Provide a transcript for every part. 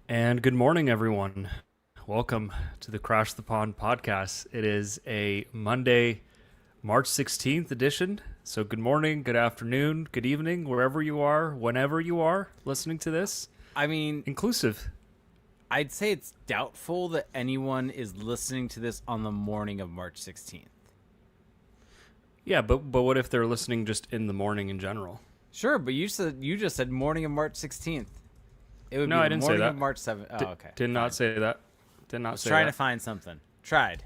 And good morning, everyone. Welcome to the Crash the Pond podcast. It is a Monday, March 16th edition. So, good morning, good afternoon, good evening, wherever you are, whenever you are listening to this. I mean, Inclusive. I'd say it's doubtful that anyone is listening to this on the morning of March 16th. Yeah, but what if they're listening just in the morning in general? Sure, but you just said morning of March 16th. It would No, be I the didn't say morning of that. March 7th. Oh, okay. Did Fine. not say that. Did not Was say trying that. to find something. Tried.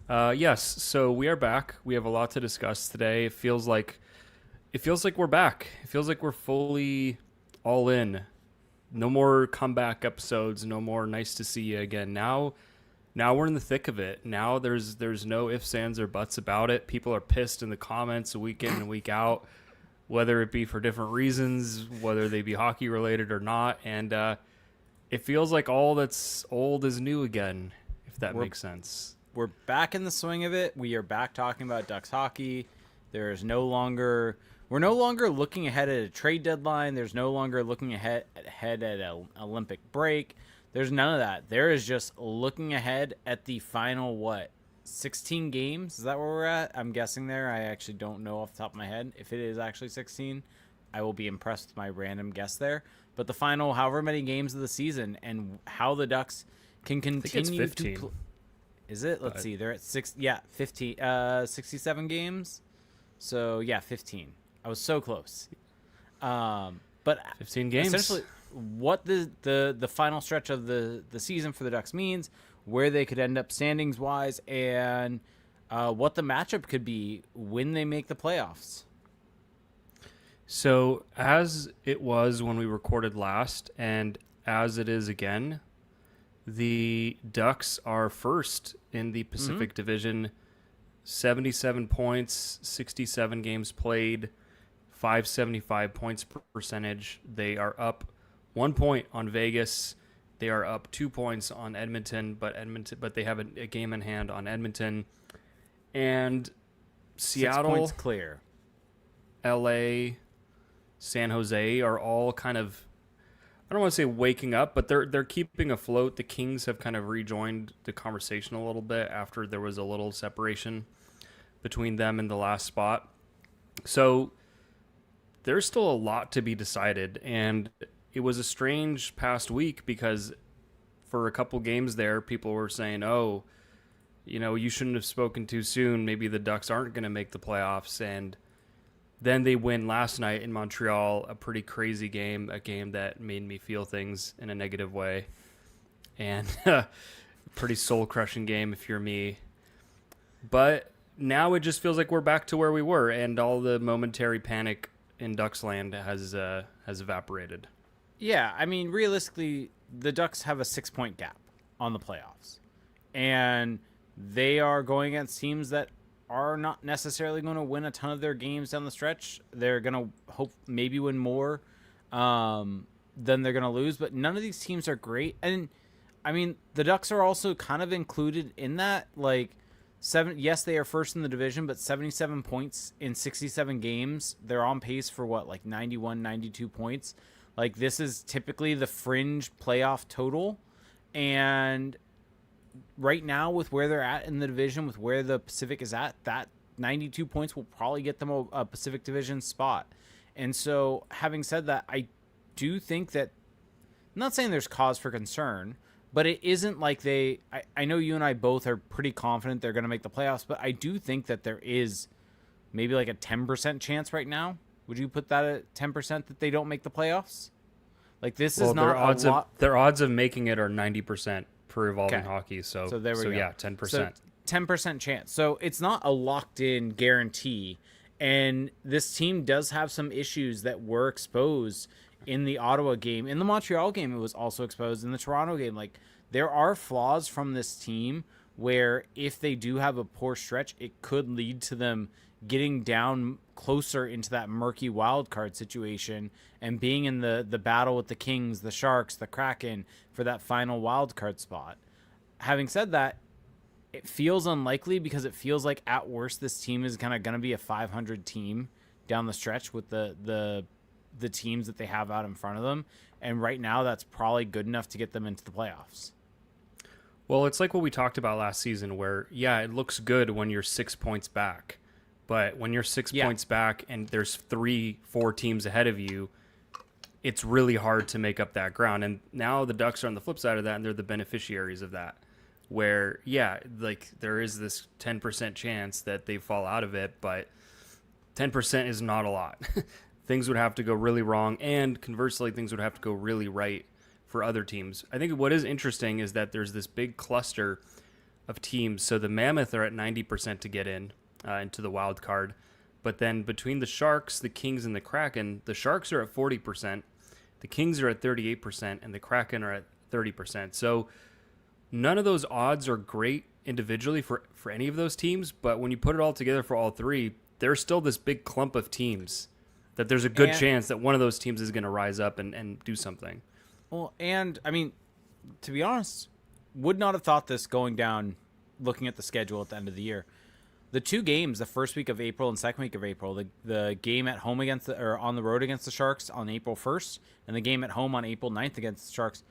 Yes, so we are back. We have a lot to discuss today. It feels like we're back. It feels like we're fully all in. No more comeback episodes. No more nice to see you again. Now we're in the thick of it. Now there's no ifs, ands, or buts about it. People are pissed in the comments week in and week out, whether it be for different reasons, whether they be hockey related or not. And it feels like all that's old is new again, if that We're makes sense. we're back in the swing of it. We are back talking about Ducks hockey. There is no longer we're no longer looking ahead at a trade deadline. There's no longer looking ahead at an Olympic break. There's none of that. There is just looking ahead at the final 16 games. Is that where we're at? I'm guessing there. I actually don't know off the top of my head. If it is actually 16, I will be impressed with my random guess there. But the final however many games of the season and how the Ducks can I think it's continue 15. to is it? Let's But see. They're at 15 67 games. So, yeah, 15. I was so close. But 15 games. essentially what the final stretch of the season for the Ducks means, where they could end up standings wise, and what the matchup could be when they make the playoffs. So, as it was when we recorded last, and as it is again, the Ducks are first in the Pacific Division, 77 points, 67 games played, 575 points per percentage. They are up 1 point on Vegas. They are up 2 points on Edmonton, but they have a game in hand on Edmonton. And 6 points Seattle, clear. LA, San Jose are all kind of, I don't want to say waking up, but they're keeping afloat. The Kings have kind of rejoined the conversation a little bit after there was a little separation between them and the last spot. So there's still a lot to be decided, and it was a strange past week because for a couple games there, people were saying, "Oh, you shouldn't have spoken too soon. Maybe the Ducks aren't going to make the playoffs." And then they win last night in Montreal, a pretty crazy game, a game that made me feel things in a negative way, and pretty soul-crushing game if you're me. But now it just feels like we're back to where we were, and all the momentary panic in Ducksland has evaporated. Yeah, I mean, realistically, the Ducks have a 6 point gap on the playoffs. And they are going against teams that are not necessarily going to win a ton of their games down the stretch. They're going to hope maybe win more than they're going to lose. But none of these teams are great. And, I mean, the Ducks are also kind of included in that. Like, yes, they are first in the division, but 77 points in 67 games. They're on pace for, 91, 92 points. Like, this is typically the fringe playoff total. And right now, with where they're at in the division, with where the Pacific is at, that 92 points will probably get them a Pacific Division spot. And so, having said that, I do think that, I'm not saying there's cause for concern, but it isn't like I know you and I both are pretty confident they're going to make the playoffs, but I do think that there is maybe like a 10% chance right now. Would you put that at 10% that they don't make the playoffs? Like, this is not a lot. Their odds of making it are 90% per evolving Okay. hockey. So So there we go. yeah, 10%. So 10% chance. So it's not a locked in guarantee. And this team does have some issues that were exposed in the Ottawa game. In the Montreal game, it was also exposed. In the Toronto game, like, there are flaws from this team where if they do have a poor stretch, it could lead to them getting down closer into that murky wild card situation and being in the battle with the Kings, the Sharks, the Kraken for that final wild card spot. Having said that, it feels unlikely because it feels like at worst this team is kind of going to be a 500 team down the stretch with the the teams that they have out in front of them. And right now, that's probably good enough to get them into the playoffs. Well, it's like what we talked about last season where, yeah, it looks good when you're 6 points back. But when you're 6 points back and there's 3-4 teams ahead of you, it's really hard to make up that ground. And now the Ducks are on the flip side of that, and they're the beneficiaries of that. Where, yeah, like there is this 10% chance that they fall out of it, but 10% is not a lot. Things would have to go really wrong, and conversely, things would have to go really right for other teams. I think what is interesting is that there's this big cluster of teams. So the Mammoth are at 90% to get into the wild card. But then between the Sharks, the Kings, and the Kraken, the Sharks are at 40%, the Kings are at 38%, and the Kraken are at 30%. So none of those odds are great individually for any of those teams, but when you put it all together for all three, there's still this big clump of teams that there's a good chance that one of those teams is going to rise up and do something. Well, and, I mean, to be honest, would not have thought this going down, looking at the schedule at the end of the year. The 2 games, the first week of April and second week of April, the game at home or on the road against the Sharks on April 1st, and the game at home on April 9th against the Sharks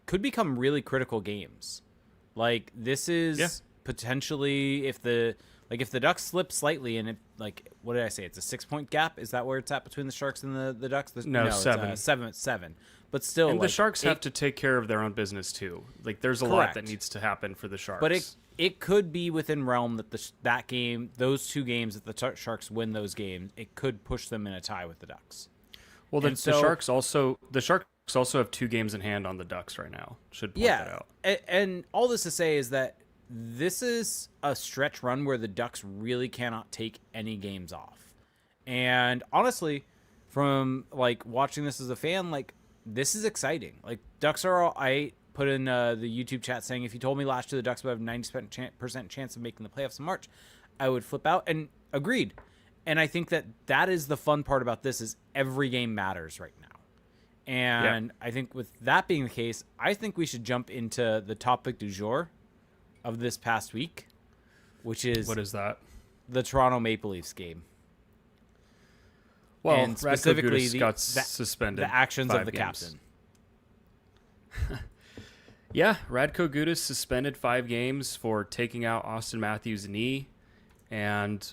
could become really critical games. Like, this is potentially, if the Ducks slip slightly, and what did I say? It's a 6-point gap. Is that where it's at between the Sharks and the Ducks? No, 7. It's 7. But still, and the Sharks have to take care of their own business too. Like, there's a lot that needs to happen for the Sharks. But it could be within realm that that game, those 2 games, that the Sharks win those games, it could push them in a tie with the Ducks. Well, the Sharks also have 2 games in hand on the Ducks right now. Should point that out. And all this to say is that this is a stretch run where the Ducks really cannot take any games off. And honestly, from watching this as a fan, this is exciting. Ducks are I put in the YouTube chat saying, if you told me last year the Ducks would have 90% chance of making the playoffs in March, I would flip out. And agreed. And I think that is the fun part about this, is every game matters right now. And I think with that being the case, I think we should jump into the topic du jour of this past week, which is... What is that? The Toronto Maple Leafs game. Well, and specifically got suspended. The actions of the captain. Yeah, Radko Gudas suspended 5 games for taking out Austin Matthews' knee. And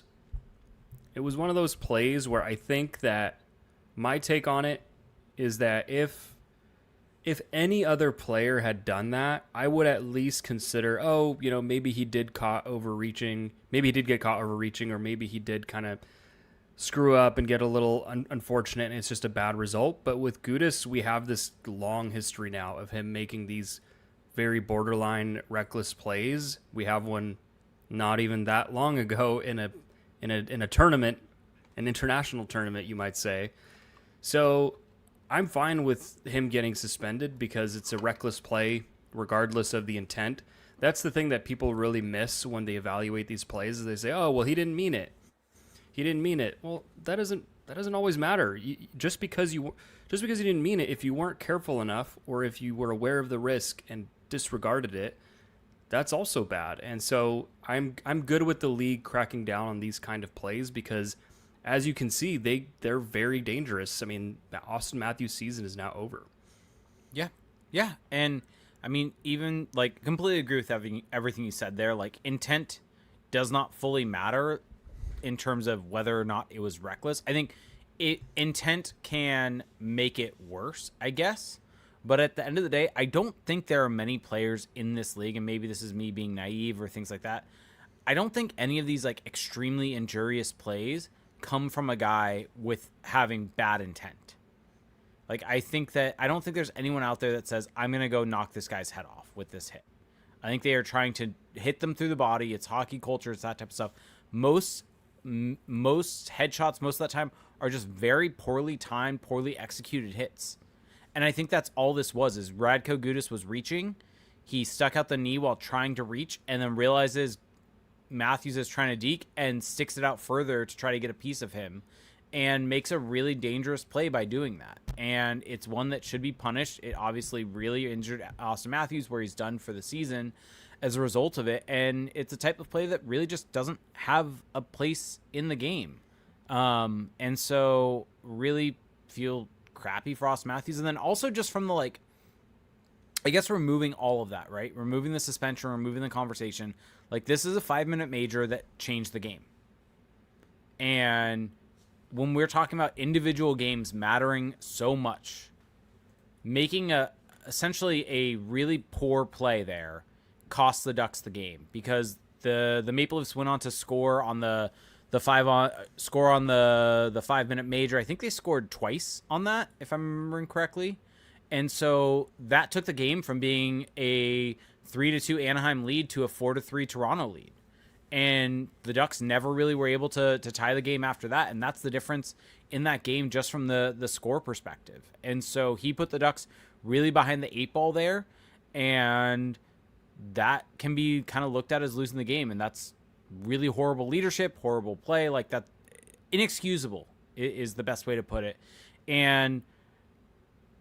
it was one of those plays where I think that my take on it is that if any other player had done that, I would at least consider, maybe he did caught overreaching. Maybe he did get caught overreaching, or maybe he did kind of screw up and get a little unfortunate and it's just a bad result. But with Gudas, we have this long history now of him making these very borderline reckless plays. We have one not even that long ago in a tournament, an international tournament, you might say. So I'm fine with him getting suspended because it's a reckless play regardless of the intent. That's the thing that people really miss when they evaluate these plays, is they say, oh, well, he didn't mean it. He didn't mean it. Well, that doesn't always matter. Just because you didn't mean it, if you weren't careful enough, or if you were aware of the risk and disregarded it, that's also bad. And so I'm good with the league cracking down on these kind of plays because, as you can see, they're very dangerous. I mean, Austin Matthews' season is now over. Yeah, and I mean, even completely agree with everything you said there. Intent does not fully matter in terms of whether or not it was reckless. I think intent can make it worse, I guess. But at the end of the day, I don't think there are many players in this league, and maybe this is me being naive or things like that. I don't think any of these extremely injurious plays come from a guy with having bad intent. I don't think there's anyone out there that says, I'm going to go knock this guy's head off with this hit. I think they are trying to hit them through the body. It's hockey culture. It's that type of stuff. Most headshots, most of that time, are just very poorly timed, poorly executed hits. And I think that's all this was, is Radko Gudas was reaching. He stuck out the knee while trying to reach, and then realizes Matthews is trying to deke and sticks it out further to try to get a piece of him, and makes a really dangerous play by doing that. And it's one that should be punished. It obviously really injured Austin Matthews, where he's done for the season as a result of it. And it's a type of play that really just doesn't have a place in the game. And so really feel crappy for Austin Matthews. And then also just from the, like, I guess removing all of that, right? Removing the suspension, removing the conversation. Like, this is a 5-minute major that changed the game. And when we're talking about individual games mattering so much, making essentially a really poor play there cost the Ducks the game, because the Maple Leafs went on to score on the 5-minute major. I think they scored twice on that, if I'm remembering correctly. And so that took the game from being a 3-2 Anaheim lead to a 4-3 Toronto lead. And the Ducks never really were able to tie the game after that. And that's the difference in that game just from the score perspective. And so he put the Ducks really behind the 8 ball there. And that can be kind of looked at as losing the game. And that's really horrible leadership, horrible play. Like, that, inexcusable is the best way to put it. And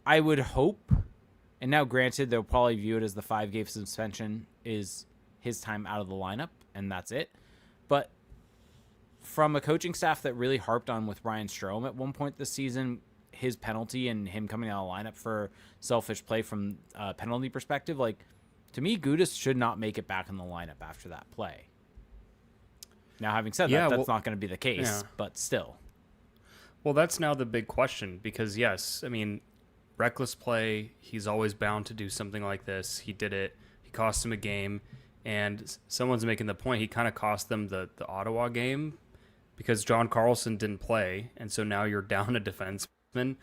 I would hope, and now granted, they'll probably view it as the 5-game suspension is his time out of the lineup, and that's it. But from a coaching staff that really harped on with Ryan Strome at one point this season, his penalty and him coming out of the lineup for selfish play from a penalty perspective, like, to me, Gudas should not make it back in the lineup after that play. Now, having said that, that's not going to be the case, but still. Well, that's now the big question, because, yes, I mean, reckless play, he's always bound to do something like this. He did it. He cost him a game. And someone's making the point, he kind of cost them the Ottawa game because John Carlson didn't play. And so now you're down a defenseman.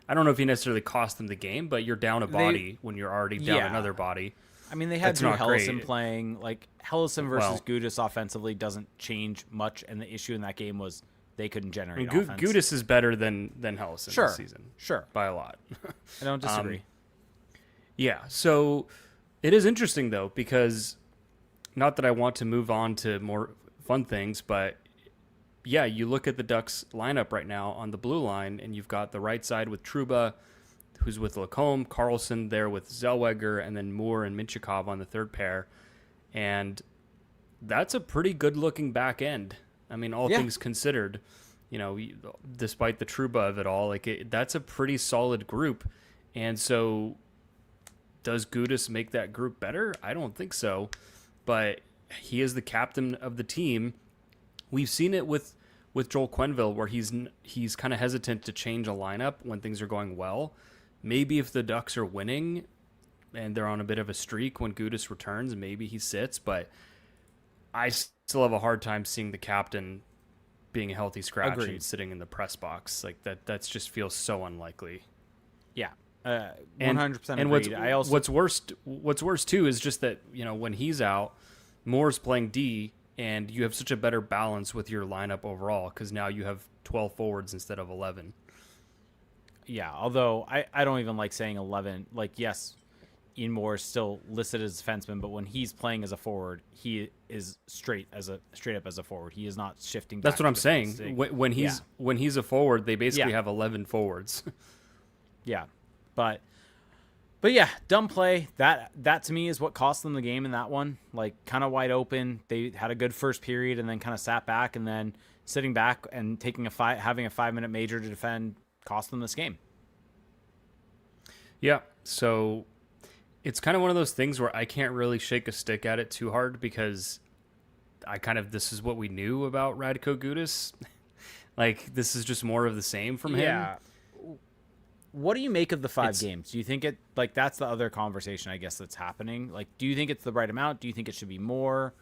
I don't know if he necessarily cost them the game, but you're down a body when you're already down another body. I mean, they had Drew Hellison playing. Like, Hellison versus Gudas offensively doesn't change much. And the issue in that game was they couldn't generate offense. Gudas is better than Hellison this season. Sure. By a lot. I don't disagree. Yeah. So it is interesting, though, because not that I want to move on to more fun things, but yeah, you look at the Ducks lineup right now on the blue line, and you've got the right side with Trouba, who's with Lacombe, Carlson there with Zellweger, and then Moore and Minchikov on the third pair. And that's a pretty good-looking back end. I mean, all things considered, you know, despite the Trouba of it all, like that's a pretty solid group. And so does Gudas make that group better? I don't think so. But he is the captain of the team. We've seen it with Joel Quenneville, where he's kind of hesitant to change a lineup when things are going well. Maybe if the Ducks are winning and they're on a bit of a streak when Gudas returns, maybe he sits. But I still have a hard time seeing the captain being a healthy scratch and sitting in the press box. Like that just feels so unlikely. Yeah. 100% and agreed. What's worse too is just that, you know, when he's out, Moore's playing D, and you have such a better balance with your lineup overall because now you have 12 forwards instead of 11. Yeah, although I don't even like saying 11. Like, yes, Ian Moore is still listed as a defenseman, but when he's playing as a forward, he is straight up as a forward. He is not shifting. That's what I'm saying. When he's a forward, they basically have 11 forwards. Yeah. But yeah, dumb play. That to me is what cost them the game in that one. Like, kind of wide open. They had a good first period and then kind of sat back, and then sitting back and having a 5-minute major to defend cost them this game. Yeah. So it's kind of one of those things where I can't really shake a stick at it too hard because this is what we knew about Radko Gudas. Like, this is just more of the same from him. Yeah. What do you make of the 5 games? Do you think that's the other conversation, I guess, that's happening? Like, do you think it's the right amount? Do you think it should be more?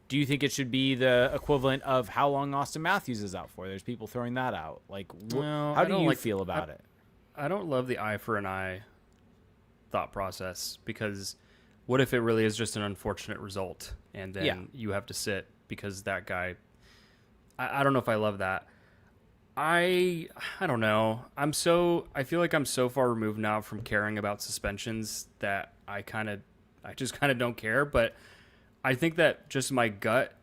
Do you think it should be the equivalent of how long Austin Matthews is out for? There's people throwing that out. Like, how do you feel about it? I don't love the eye for an eye thought process, because what if it really is just an unfortunate result and then you have to sit because that guy... I don't know if I love that. I don't know. I feel like I'm so far removed now from caring about suspensions that I just kind of don't care. But I think that just my gut,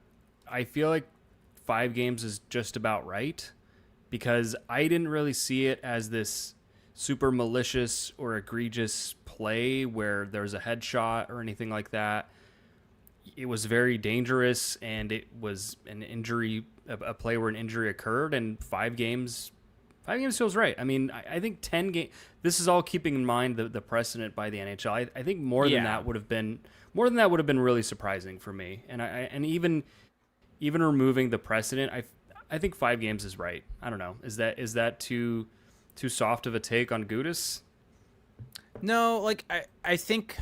I feel like 5 games is just about right, because I didn't really see it as this super malicious or egregious play where there's a headshot or anything like that. It was very dangerous, and it was an injury, a play where an injury occurred, and 5 games, 5 games feels right. I mean, I think 10 game. This is all keeping in mind the precedent by the NHL. I think more than that would have been really surprising for me. And even removing the precedent, I think 5 games is right. I don't know. Is that too soft of a take on Gudas? No, like I think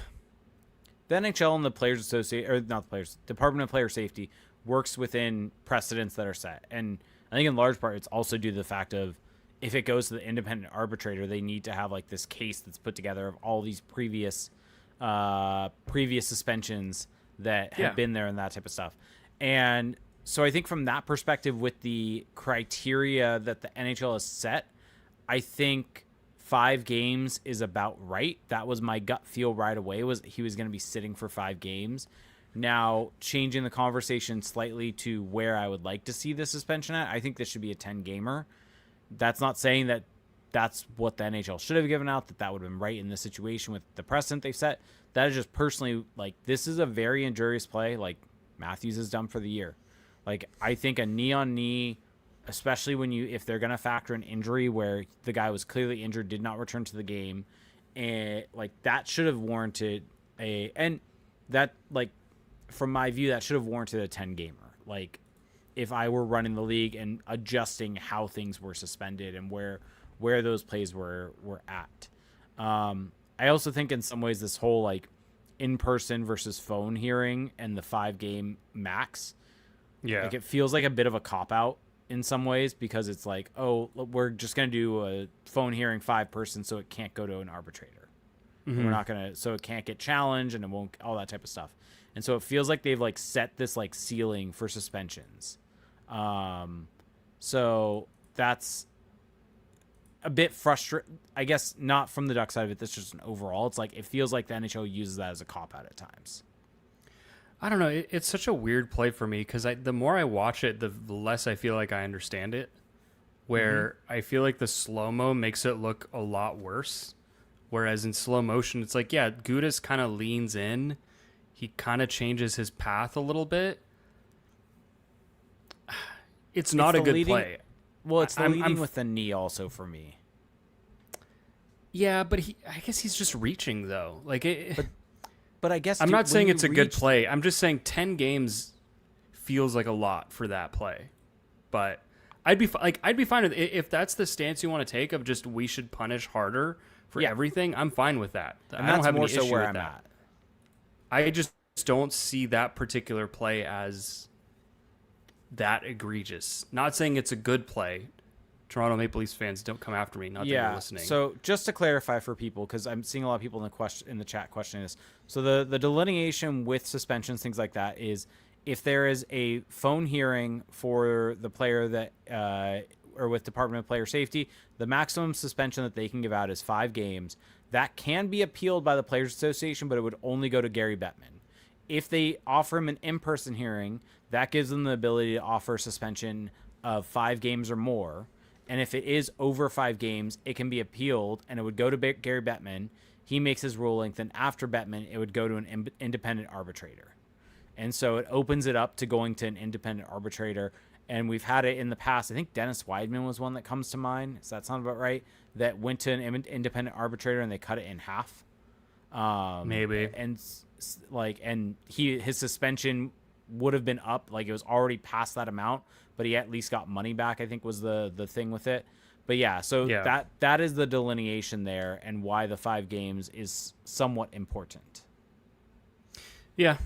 the NHL and the Players Association, or not the Players, Department of Player Safety works within precedents that are set. And I think in large part it's also due to the fact of if it goes to the independent arbitrator, they need to have like this case that's put together of all these previous suspensions that have been there and that type of stuff. And so I think from that perspective, with the criteria that the NHL has set, I think 5 games is about right. That was my gut feel right away, was he was going to be sitting for 5 games. Now, changing the conversation slightly to where I would like to see the suspension at, I think this should be a 10-gamer. That's not saying that that's what the NHL should have given out, that would have been right in this situation with the precedent they've set. That is just personally, like, this is a very injurious play, like Matthews has done for the year. Like, I think a knee-on-knee, especially if they're going to factor an injury where the guy was clearly injured, did not return to the game, and like that should have warranted from my view, that should have warranted a 10-gamer. Like, if I were running the league and adjusting how things were suspended and where those plays were at. I also think in some ways this whole like in-person versus phone hearing and the 5-game max, like it feels like a bit of a cop-out in some ways, because it's like, oh, we're just going to do a phone hearing 5-person so it can't go to an arbitrator. Mm-hmm. We're not going to, so it can't get challenged and it won't, all that type of stuff. And so it feels like they've like set this like ceiling for suspensions. So that's a bit frustrating, I guess, not from the Duck side of it. That's just an overall. It's like, it feels like the NHL uses that as a cop-out at times. I don't know. It's such a weird play for me because the more I watch it, the less I feel like I understand it. Where I feel like the slow-mo makes it look a lot worse. Whereas in slow motion, it's like, yeah, Gudas kind of leans in. He kind of changes his path a little bit. It's not a good play. Well, it's the leading with the knee also for me. Yeah, but I guess he's just reaching, though. Like But I guess I'm not saying it's a good play. I'm just saying 10 games feels like a lot for that play. But I'd be fine with it. If that's the stance you want to take of just we should punish harder for everything. I'm fine with that. And I don't have any so issue where with I'm that. at. I just don't see that particular play as that egregious. Not saying it's a good play. Toronto Maple Leafs fans, don't come after me. Not that you're listening. So just to clarify for people, because I'm seeing a lot of people in the chat questioning this. So the delineation with suspensions, things like that, is if there is a phone hearing for the player that or with Department of Player Safety, the maximum suspension that they can give out is 5 games. That can be appealed by the Players Association, but it would only go to Gary Bettman. If they offer him an in-person hearing, that gives them the ability to offer suspension of 5 games or more. And if it is over 5 games, it can be appealed, and it would go to Gary Bettman. He makes his ruling. Then after Bettman, it would go to an independent arbitrator. And so it opens it up to going to an independent arbitrator. And we've had it in the past. I think Dennis Weidman was one that comes to mind. Does that sound about right? That went to an independent arbitrator, and they cut it in half. Maybe. And his suspension would have been up, like it was already past that amount, but he at least got money back, I think was the thing with it. But that is the delineation there, and why the 5 games is somewhat important. Yeah.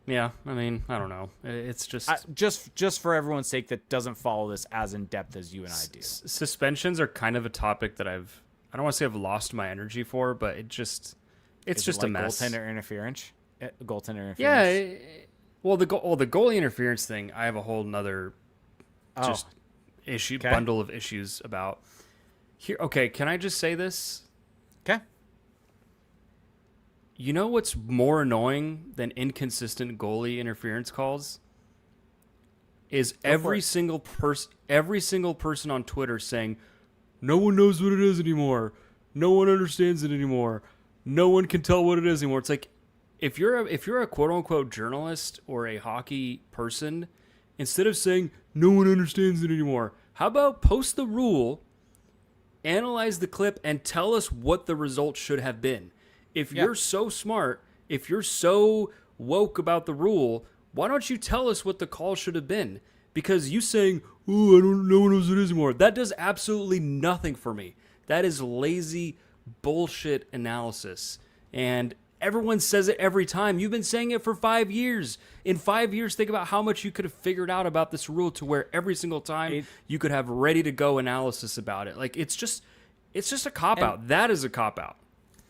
I mean, I don't know. It's just for everyone's sake that doesn't follow this as in depth as you and I do. Suspensions are kind of a topic that I don't want to say I've lost my energy for, but it's just like a mess. Goaltender interference. Yeah. Well, the goalie interference thing, I have a whole nother bundle of issues about. Here, okay, can I just say this? Okay. You know what's more annoying than inconsistent goalie interference calls? Is every single person on Twitter saying, "No one knows what it is anymore. No one understands it anymore. No one can tell what it is anymore." It's like, if you're a quote unquote journalist or a hockey person, instead of saying no one understands it anymore, how about post the rule analyze the clip and tell us what the result should have been. If you're so smart, if you're so woke about the rule, why don't you tell us what the call should have been? Because you saying, "Oh, I don't know what it is anymore," that does absolutely nothing for me. That is lazy bullshit analysis. And everyone says it every time. You've been saying it for 5 years. In 5 years, think about how much you could have figured out about this rule to where every single time you could have ready to go analysis about it. Like, it's just a cop out. That is a cop out.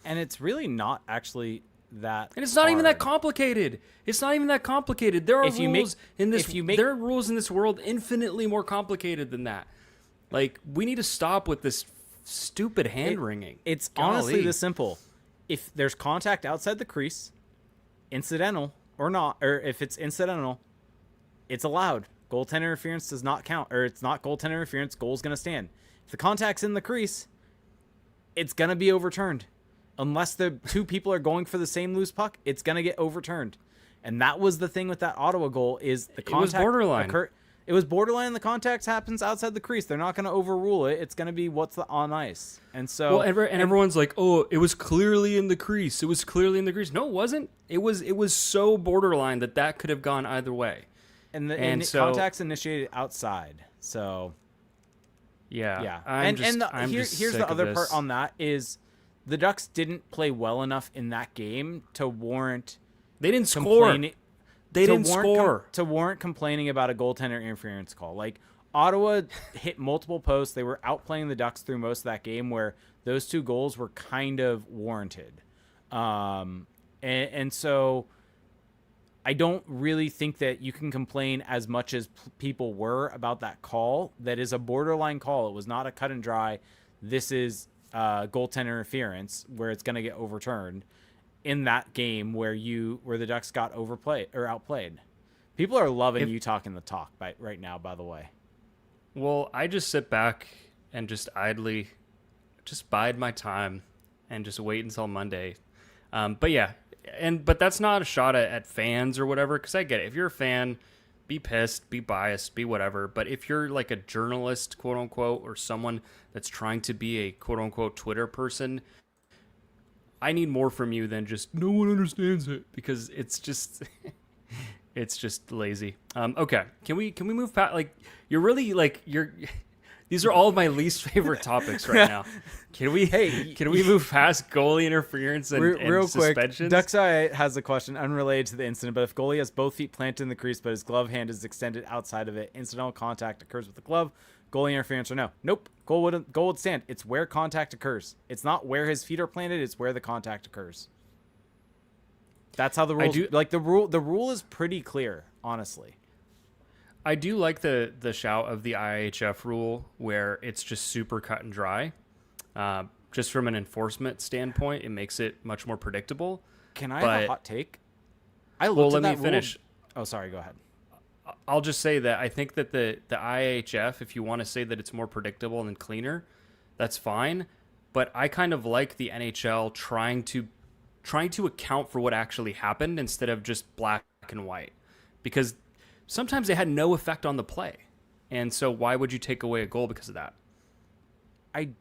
And it's really not actually that. And it's not hard. even that complicated. It's not even that complicated. There are there are rules in this world infinitely more complicated than that. Like, we need to stop with this stupid hand wringing. It's honestly this simple. If there's contact outside the crease, incidental or not, or if it's incidental, it's allowed. Goaltender interference does not count, or it's not goaltender interference. Goal's going to stand. If the contact's in the crease, it's going to be overturned. Unless the two people are going for the same loose puck, it's going to get overturned. And that was the thing with that Ottawa goal is the contact. It was borderline. It was borderline. The contact happens outside the crease. They're not going to overrule it. It's going to be what's on ice. And so, everyone's like, "Oh, it was clearly in the crease. It was clearly in the crease." No, it wasn't. It was so borderline that could have gone either way. And so contact's initiated outside. So, yeah. Here's the other part on that is the Ducks didn't play well enough in that game to warrant. They didn't score. They didn't score to warrant complaining about a goaltender interference call. Like, Ottawa hit multiple posts. They were outplaying the Ducks through most of that game, where those two goals were kind of warranted. And so I don't really think that you can complain as much as people were about that call. That is a borderline call. It was not a cut and dry. This is goaltender interference where it's going to get overturned. In that game where the Ducks got overplayed or outplayed. People are loving you talking the talk right now, by the way. Well, I just sit back and just idly just bide my time and just wait until Monday. But that's not a shot at fans or whatever, because I get it. If you're a fan, be pissed, be biased, be whatever. But if you're like a journalist, quote unquote, or someone that's trying to be a quote unquote Twitter person, I need more from you than just no one understands it, because it's just it's just lazy. Okay, can we move past, like, you're really like these are all of my least favorite topics right now. Can we move past goalie interference and real suspensions? Quick, Ducks Eye has a question unrelated to the incident, but if goalie has both feet planted in the crease but his glove hand is extended outside of it, incidental contact occurs with the glove. Goalie interference or no? Nope. Goal would stand. It's where contact occurs. It's not where his feet are planted. It's where the contact occurs. That's how the rules. The rule is pretty clear, honestly. I do like the shout of the IHF rule where it's just super cut and dry. Just from an enforcement standpoint, it makes it much more predictable. Can I have a hot take? Let me finish. Oh, sorry. Go ahead. I'll just say that I think that the IHF, if you want to say that it's more predictable and cleaner, that's fine. But I kind of like the NHL trying to account for what actually happened instead of just black and white, because sometimes they had no effect on the play. And so why would you take away a goal because of that? I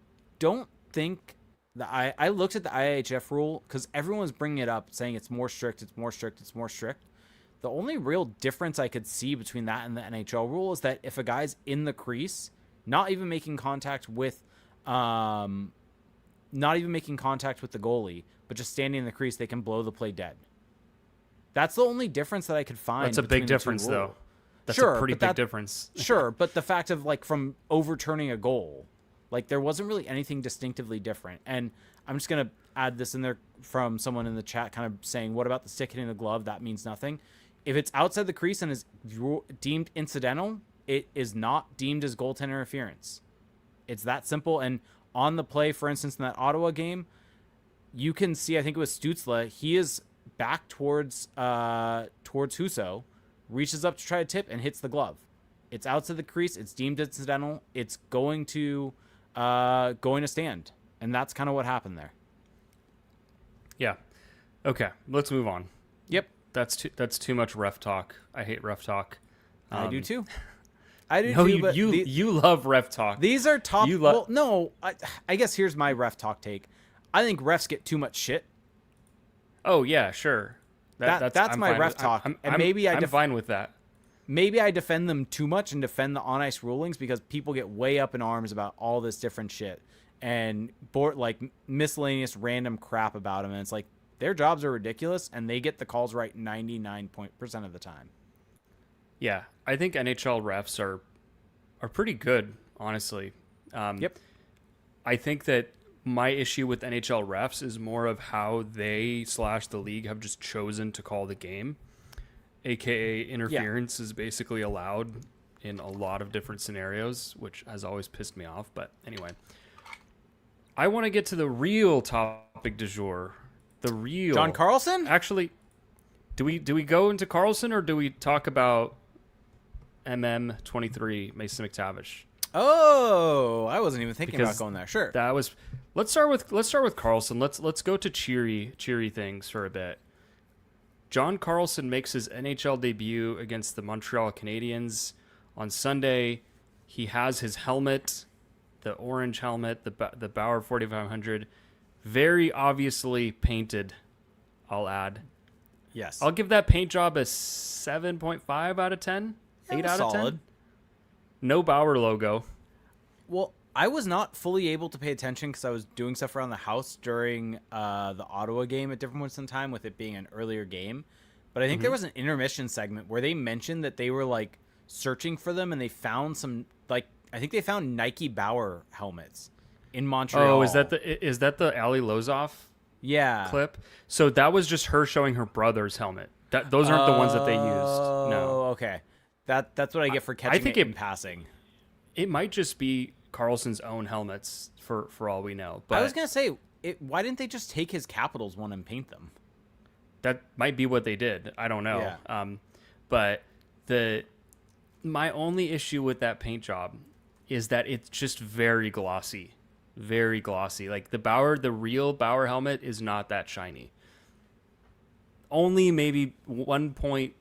don't think I looked at the IHF rule because everyone was bringing it up saying it's more strict. The only real difference I could see between that and the NHL rule is that if a guy's in the crease, not even making contact with the goalie, but just standing in the crease, they can blow the play dead. That's the only difference that I could find. That's a big difference, though. That's a pretty big difference. Sure, but the fact of, like, from overturning a goal, like, there wasn't really anything distinctively different. And I'm just going to add this in there from someone in the chat kind of saying, what about the stick hitting the glove? That means nothing. If it's outside the crease and is deemed incidental, it is not deemed as goaltender interference. It's that simple. And on the play, for instance, in that Ottawa game, you can see, I think it was Stützle, he is back towards Husso, reaches up to try to tip and hits the glove. It's outside the crease. It's deemed incidental. It's going to stand. And that's kind of what happened there. Yeah. Okay, let's move on. Yep. That's too much ref talk. I hate ref talk. I do too. I do No, too, but you love ref talk. these are top. You Well, no, I guess here's my ref talk take. I think refs get too much shit. Oh yeah, sure. That's I'm my fine ref with- talk, I'm, and I'm, maybe I'm fine with that. maybe I defend them too much and defend the on ice rulings because people get way up in arms about all this different shit and like miscellaneous random crap about them, and it's like their jobs are ridiculous and they get the calls right 99% of the time. Yeah, I think NHL refs are pretty good, honestly. Yep. I think that my issue with NHL refs is more of how they / the league have just chosen to call the game, aka interference is basically allowed in a lot of different scenarios, which has always pissed me off. But anyway, I want to get to the real topic du jour. The real John Carlson? Actually, do we go into Carlson or do we talk about MM23 Mason McTavish? Oh, I wasn't even thinking Because about going there. Sure. That was let's start with Carlson. Let's go to cheery things for a bit. John Carlson makes his NHL debut against the Montreal Canadiens on Sunday. He has his helmet, the orange helmet, the Bauer 4500, very obviously painted, I'll add. Yes. I'll give that paint job a 7.5 out of 10. 8 out of 10. Solid. No Bauer logo. Well, I was not fully able to pay attention because I was doing stuff around the house during the Ottawa game at different points in time, with it being an earlier game. But I think there was an intermission segment where they mentioned that they were like searching for them and they found some, like, I think they found Nike Bauer helmets in Montreal. Oh, is that the Ali Lozoff clip? So that was just her showing her brother's helmet. Those aren't the ones that they used. No. Oh, okay. That's what I get for catching think it in passing. It might just be Carlson's own helmets for all we know. But I was gonna say, why didn't they just take his Capitals one and paint them? that might be what they did. I don't know. Yeah. But my only issue with that paint job is that it's just very glossy. Very glossy. Like the real Bauer helmet is not that shiny. Only maybe 1%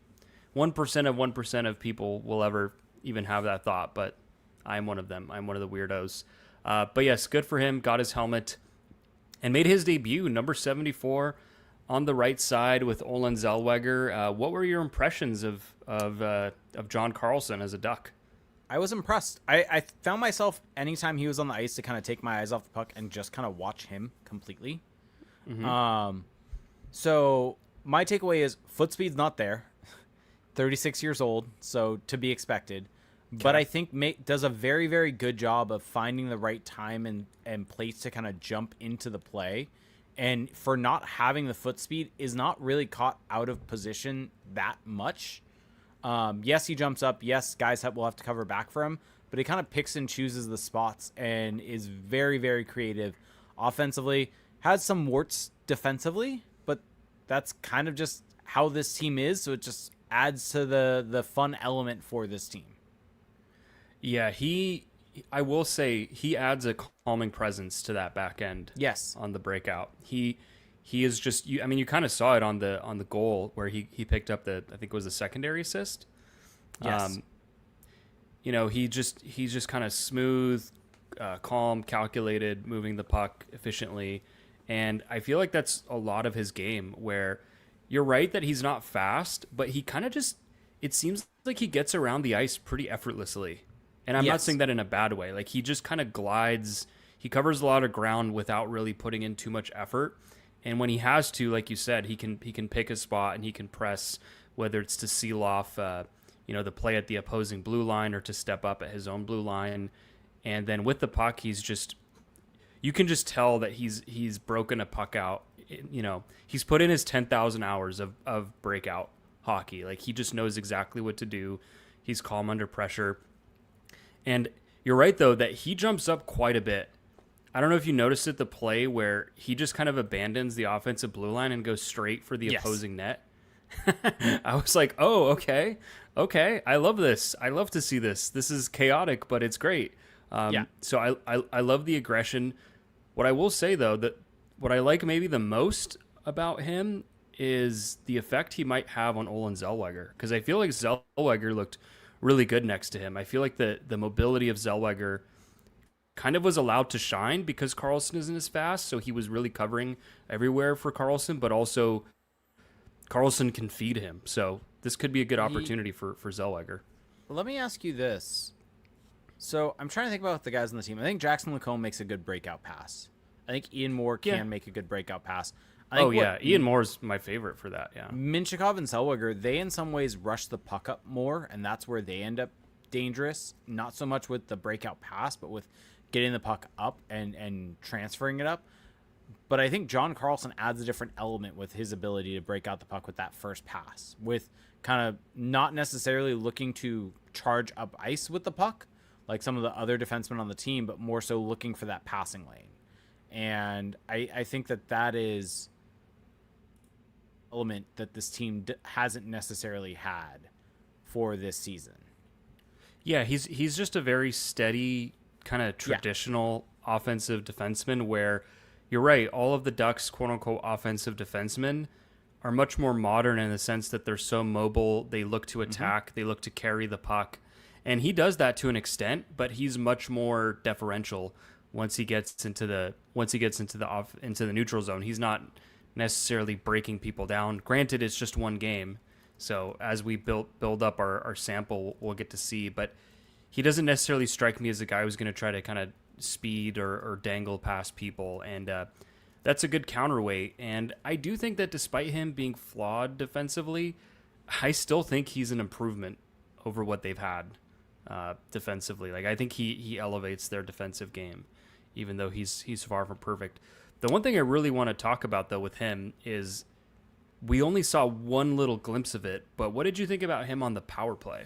of 1% of people will ever even have that thought, but I'm one of them. I'm one of the weirdos. But yes, good for him. Got his helmet and made his debut, number 74, on the right side with Olen Zellweger. What were your impressions of John Carlson as a Duck? I was impressed. I found myself, anytime he was on the ice, to kind of take my eyes off the puck and just kind of watch him completely. Mm-hmm. So my takeaway is foot speed's not there. 36 years old, so to be expected. Okay. But I think does a very, very good job of finding the right time and place to kind of jump into the play. And for not having the foot speed, is not really caught out of position that much. Yes, he jumps up. Yes, guys will have to cover back for him. But he kind of picks and chooses the spots and is very, very creative offensively. Has some warts defensively, but that's kind of just how this team is. So it just adds to the fun element for this team. Yeah, I will say he adds a calming presence to that back end. Yes. On the breakout. He is just you kind of saw it on the goal where he picked up I think it was the secondary assist. Yes. He's just kind of smooth, calm, calculated, moving the puck efficiently. And I feel like that's a lot of his game, where you're right that he's not fast, but he kind of just, it seems like he gets around the ice pretty effortlessly. And I'm not saying that in a bad way. Like, he just kind of glides. He covers a lot of ground without really putting in too much effort. And when he has to, like you said, he can pick a spot and he can press, whether it's to seal off, the play at the opposing blue line or to step up at his own blue line. And then with the puck, you can just tell that he's broken a puck out. He's put in his 10,000 hours of breakout hockey. Like, he just knows exactly what to do. He's calm under pressure. And you're right, though, that he jumps up quite a bit. I don't know if you noticed it, the play where he just kind of abandons the offensive blue line and goes straight for the opposing net. I was like, oh, okay. I love this. I love to see this. This is chaotic, but it's great. So I love the aggression. What I will say, though, that what I like maybe the most about him is the effect he might have on Olen Zellweger, because I feel like Zellweger looked really good next to him. I feel like the mobility of Zellweger kind of was allowed to shine because Carlson isn't as fast, so he was really covering everywhere for Carlson, but also Carlson can feed him. So this could be a good opportunity for Zellweger. Let me ask you this. So I'm trying to think about the guys on the team. I think Jackson Lacombe makes a good breakout pass. I think Ian Moore can make a good breakout pass. Ian Moore's my favorite for that, yeah. Minchikov and Zellweger, they in some ways rush the puck up more, and that's where they end up dangerous. Not so much with the breakout pass, but with getting the puck up and transferring it up. But I think John Carlson adds a different element with his ability to break out the puck with that first pass, with kind of not necessarily looking to charge up ice with the puck like some of the other defensemen on the team, but more so looking for that passing lane. And I think that is element that this team hasn't necessarily had for this season. Yeah, he's just a very steady, kind of traditional offensive defenseman where you're right, all of the Ducks' quote-unquote offensive defensemen are much more modern in the sense that they're so mobile, they look to attack, they look to carry the puck. And he does that to an extent, but he's much more deferential once he gets into the neutral zone. He's not necessarily breaking people down. Granted, it's just one game, so as we build up our sample, we'll get to see. But he doesn't necessarily strike me as a guy who's going to try to kind of speed or dangle past people, and that's a good counterweight. And I do think that despite him being flawed defensively, I still think he's an improvement over what they've had defensively. Like, I think he elevates their defensive game, even though he's far from perfect. The one thing I really want to talk about, though, with him is we only saw one little glimpse of it, but what did you think about him on the power play?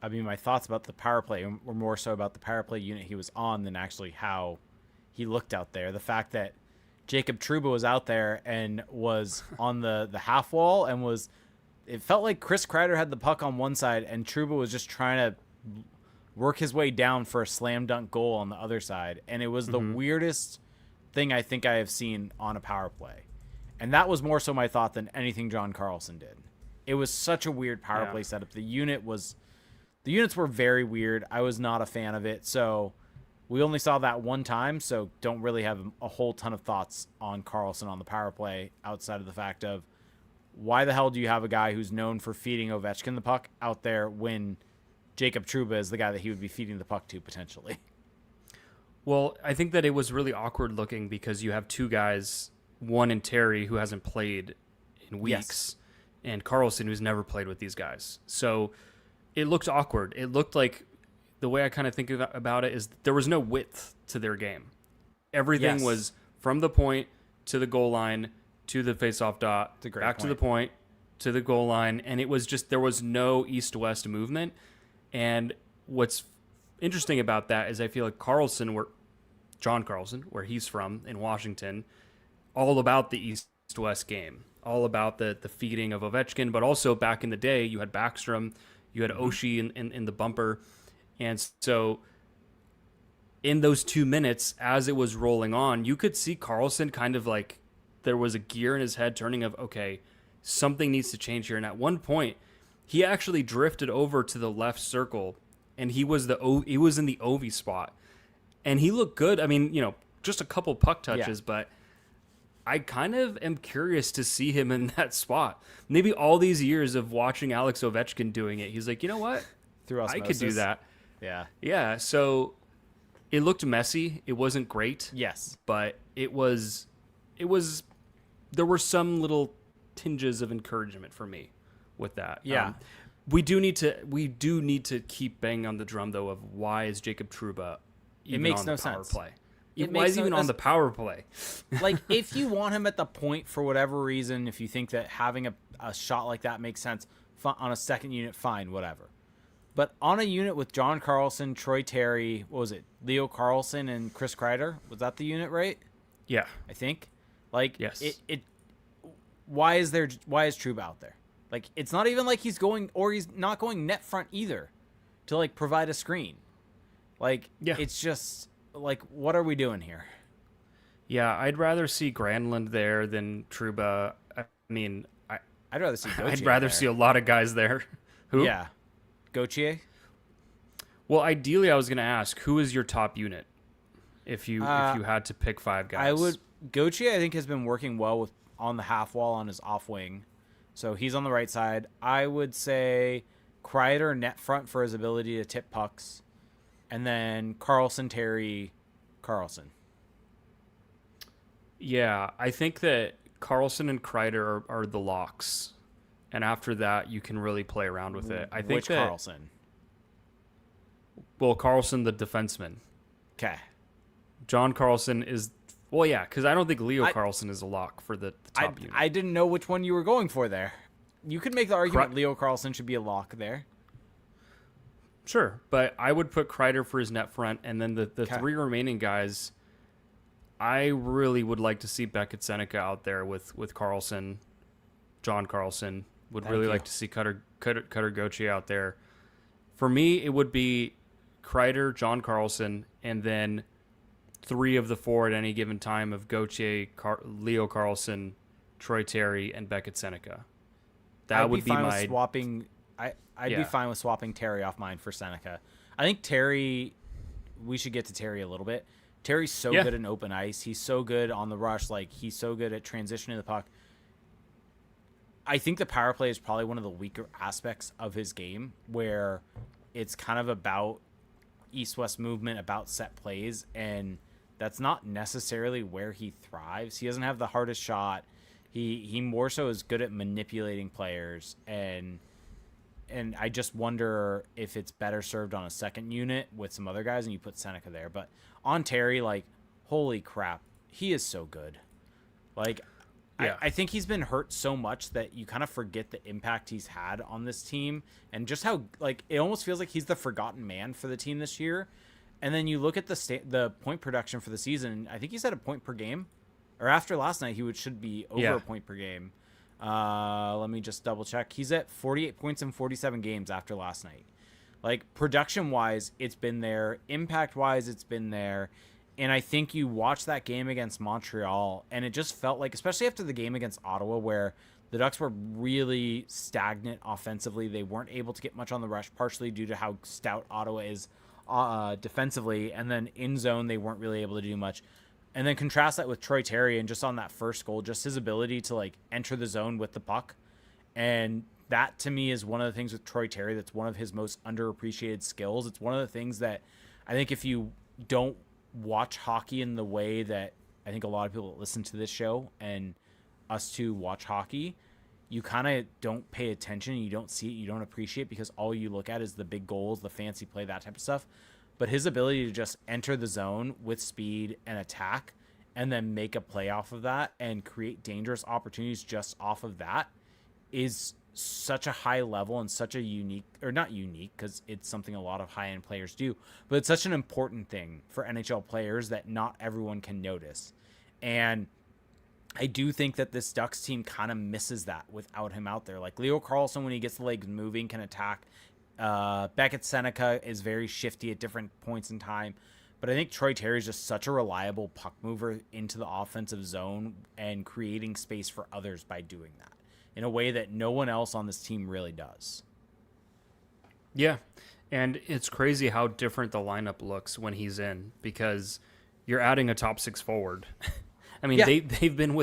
I mean, my thoughts about the power play were more so about the power play unit he was on than actually how he looked out there. The fact that Jacob Trouba was out there and was on the half wall and it felt like Chris Kreider had the puck on one side and Trouba was just trying to work his way down for a slam dunk goal on the other side. And it was the weirdest thing I think I have seen on a power play. And that was more so my thought than anything John Carlson did. It was such a weird power play setup. The units were very weird. I was not a fan of it. So we only saw that one time, so don't really have a whole ton of thoughts on Carlson on the power play outside of the fact of why the hell do you have a guy who's known for feeding Ovechkin the puck out there when Jacob Trouba is the guy that he would be feeding the puck to potentially? Well, I think that it was really awkward looking because you have two guys, one in Terry who hasn't played in weeks, and Carlson who's never played with these guys. So it looked awkward. It looked like the way I kind of think about it is there was no width to their game. Everything was from the point to the goal line to the faceoff dot, back to the point to the goal line, and it was just there was no east-west movement. And what's interesting about that is I feel like John Carlson, where he's from in Washington, all about the east-west game, all about the feeding of Ovechkin, but also back in the day you had Backstrom, you had Oshie in the bumper. And so in those 2 minutes, as it was rolling on, you could see Carlson kind of like there was a gear in his head turning of, okay, something needs to change here. And at one point, he actually drifted over to the left circle, and he was in the Ovi spot. And he looked good. I mean, just a couple puck touches, but I kind of am curious to see him in that spot. Maybe all these years of watching Alex Ovechkin doing it, he's like, you know what? I could do that. Yeah. Yeah. So it looked messy. It wasn't great. Yes. But it was, there were some little tinges of encouragement for me with that. Yeah. We do need to keep banging on the drum, though, of why is Jacob Trouba even on the power play? Why is he even on the power play? Like, if you want him at the point for whatever reason, if you think that having a shot like that makes sense on a second unit, fine, whatever. But on a unit with John Carlson, Troy Terry, what was it, Leo Carlson, and Chris Kreider? Was that the unit, right? Yeah. I think. Like, yes. Why is Trouba out there? Like, it's not even like he's not going net front either to, like, provide a screen. Like, it's just, like, what are we doing here? Yeah, I'd rather see Granlund there than Trouba. I mean, I'd rather see Gauthier I'd rather see a lot of guys there. Who? Yeah. Gauthier? Well, ideally, I was going to ask, who is your top unit if you had to pick 5 guys? Gauthier, I think, has been working well with on the half wall on his off wing. So he's on the right side. I would say Kreider net front for his ability to tip pucks. And then Carlson, Terry, Carlson. Yeah, I think that Carlson and Kreider are the locks. And after that, you can really play around with it. I think Which Carlson? Well, Carlson, the defenseman. Okay. John Carlson is... Well, yeah, because I don't think Leo Carlson is a lock for the top unit. I didn't know which one you were going for there. You could make the argument Leo Carlson should be a lock there. Sure, but I would put Kreider for his net front, and then the 3 remaining guys, I really would like to see Beckett Seneca out there with Carlson, John Carlson. Would really like to see Cutter Gauthier out there. For me, it would be Kreider, John Carlson, and then 3 of the 4 at any given time of Gauthier, Leo Carlson, Troy Terry, and Beckett Seneca. That would be my swapping. I'd be fine with swapping Terry off mine for Seneca. I think Terry. We should get to Terry a little bit. Terry's so good in open ice. He's so good on the rush. Like, he's so good at transitioning the puck. I think the power play is probably one of the weaker aspects of his game, where it's kind of about east-west movement, about set plays, and that's not necessarily where he thrives. He doesn't have the hardest shot. He more so is good at manipulating players, and I just wonder if it's better served on a second unit with some other guys, and you put Seneca there. But on Terry, like, holy crap, he is so good. Like, yeah. I think he's been hurt so much that you kind of forget the impact he's had on this team, and just how, like, it almost feels like he's the forgotten man for the team this year. And then you look at the point production for the season. I think he's at a point per game, or after last night, should be over a point per game. Let me just double check. He's at 48 points in 47 games after last night. Like, production wise, it's been there. Impact wise, it's been there. And I think you watch that game against Montreal, and it just felt like, especially after the game against Ottawa, where the Ducks were really stagnant offensively. They weren't able to get much on the rush, partially due to how stout Ottawa is defensively. And then in zone, they weren't really able to do much. And then contrast that with Troy Terry, and just on that first goal, just his ability to, like, enter the zone with the puck. And that, to me, is one of the things with Troy Terry that's one of his most underappreciated skills. It's one of the things that I think if you don't watch hockey in the way that I think a lot of people that listen to this show and us two watch hockey, you kind of don't pay attention. You don't see it. You don't appreciate it, because all you look at is the big goals, the fancy play, that type of stuff. But his ability to just enter the zone with speed and attack, and then make a play off of that and create dangerous opportunities just off of that, is such a high level and such a unique, or not unique, because it's something a lot of high-end players do, but it's such an important thing for NHL players that not everyone can notice. And I do think that this Ducks team kind of misses that without him out there. Like, Leo Carlson, when he gets the legs moving, can attack. Beckett Seneca is very shifty at different points in time. But I think Troy Terry is just such a reliable puck mover into the offensive zone and creating space for others by doing that in a way that no one else on this team really does. Yeah, and it's crazy how different the lineup looks when he's in, because you're adding a top 6 forward. I mean, they've been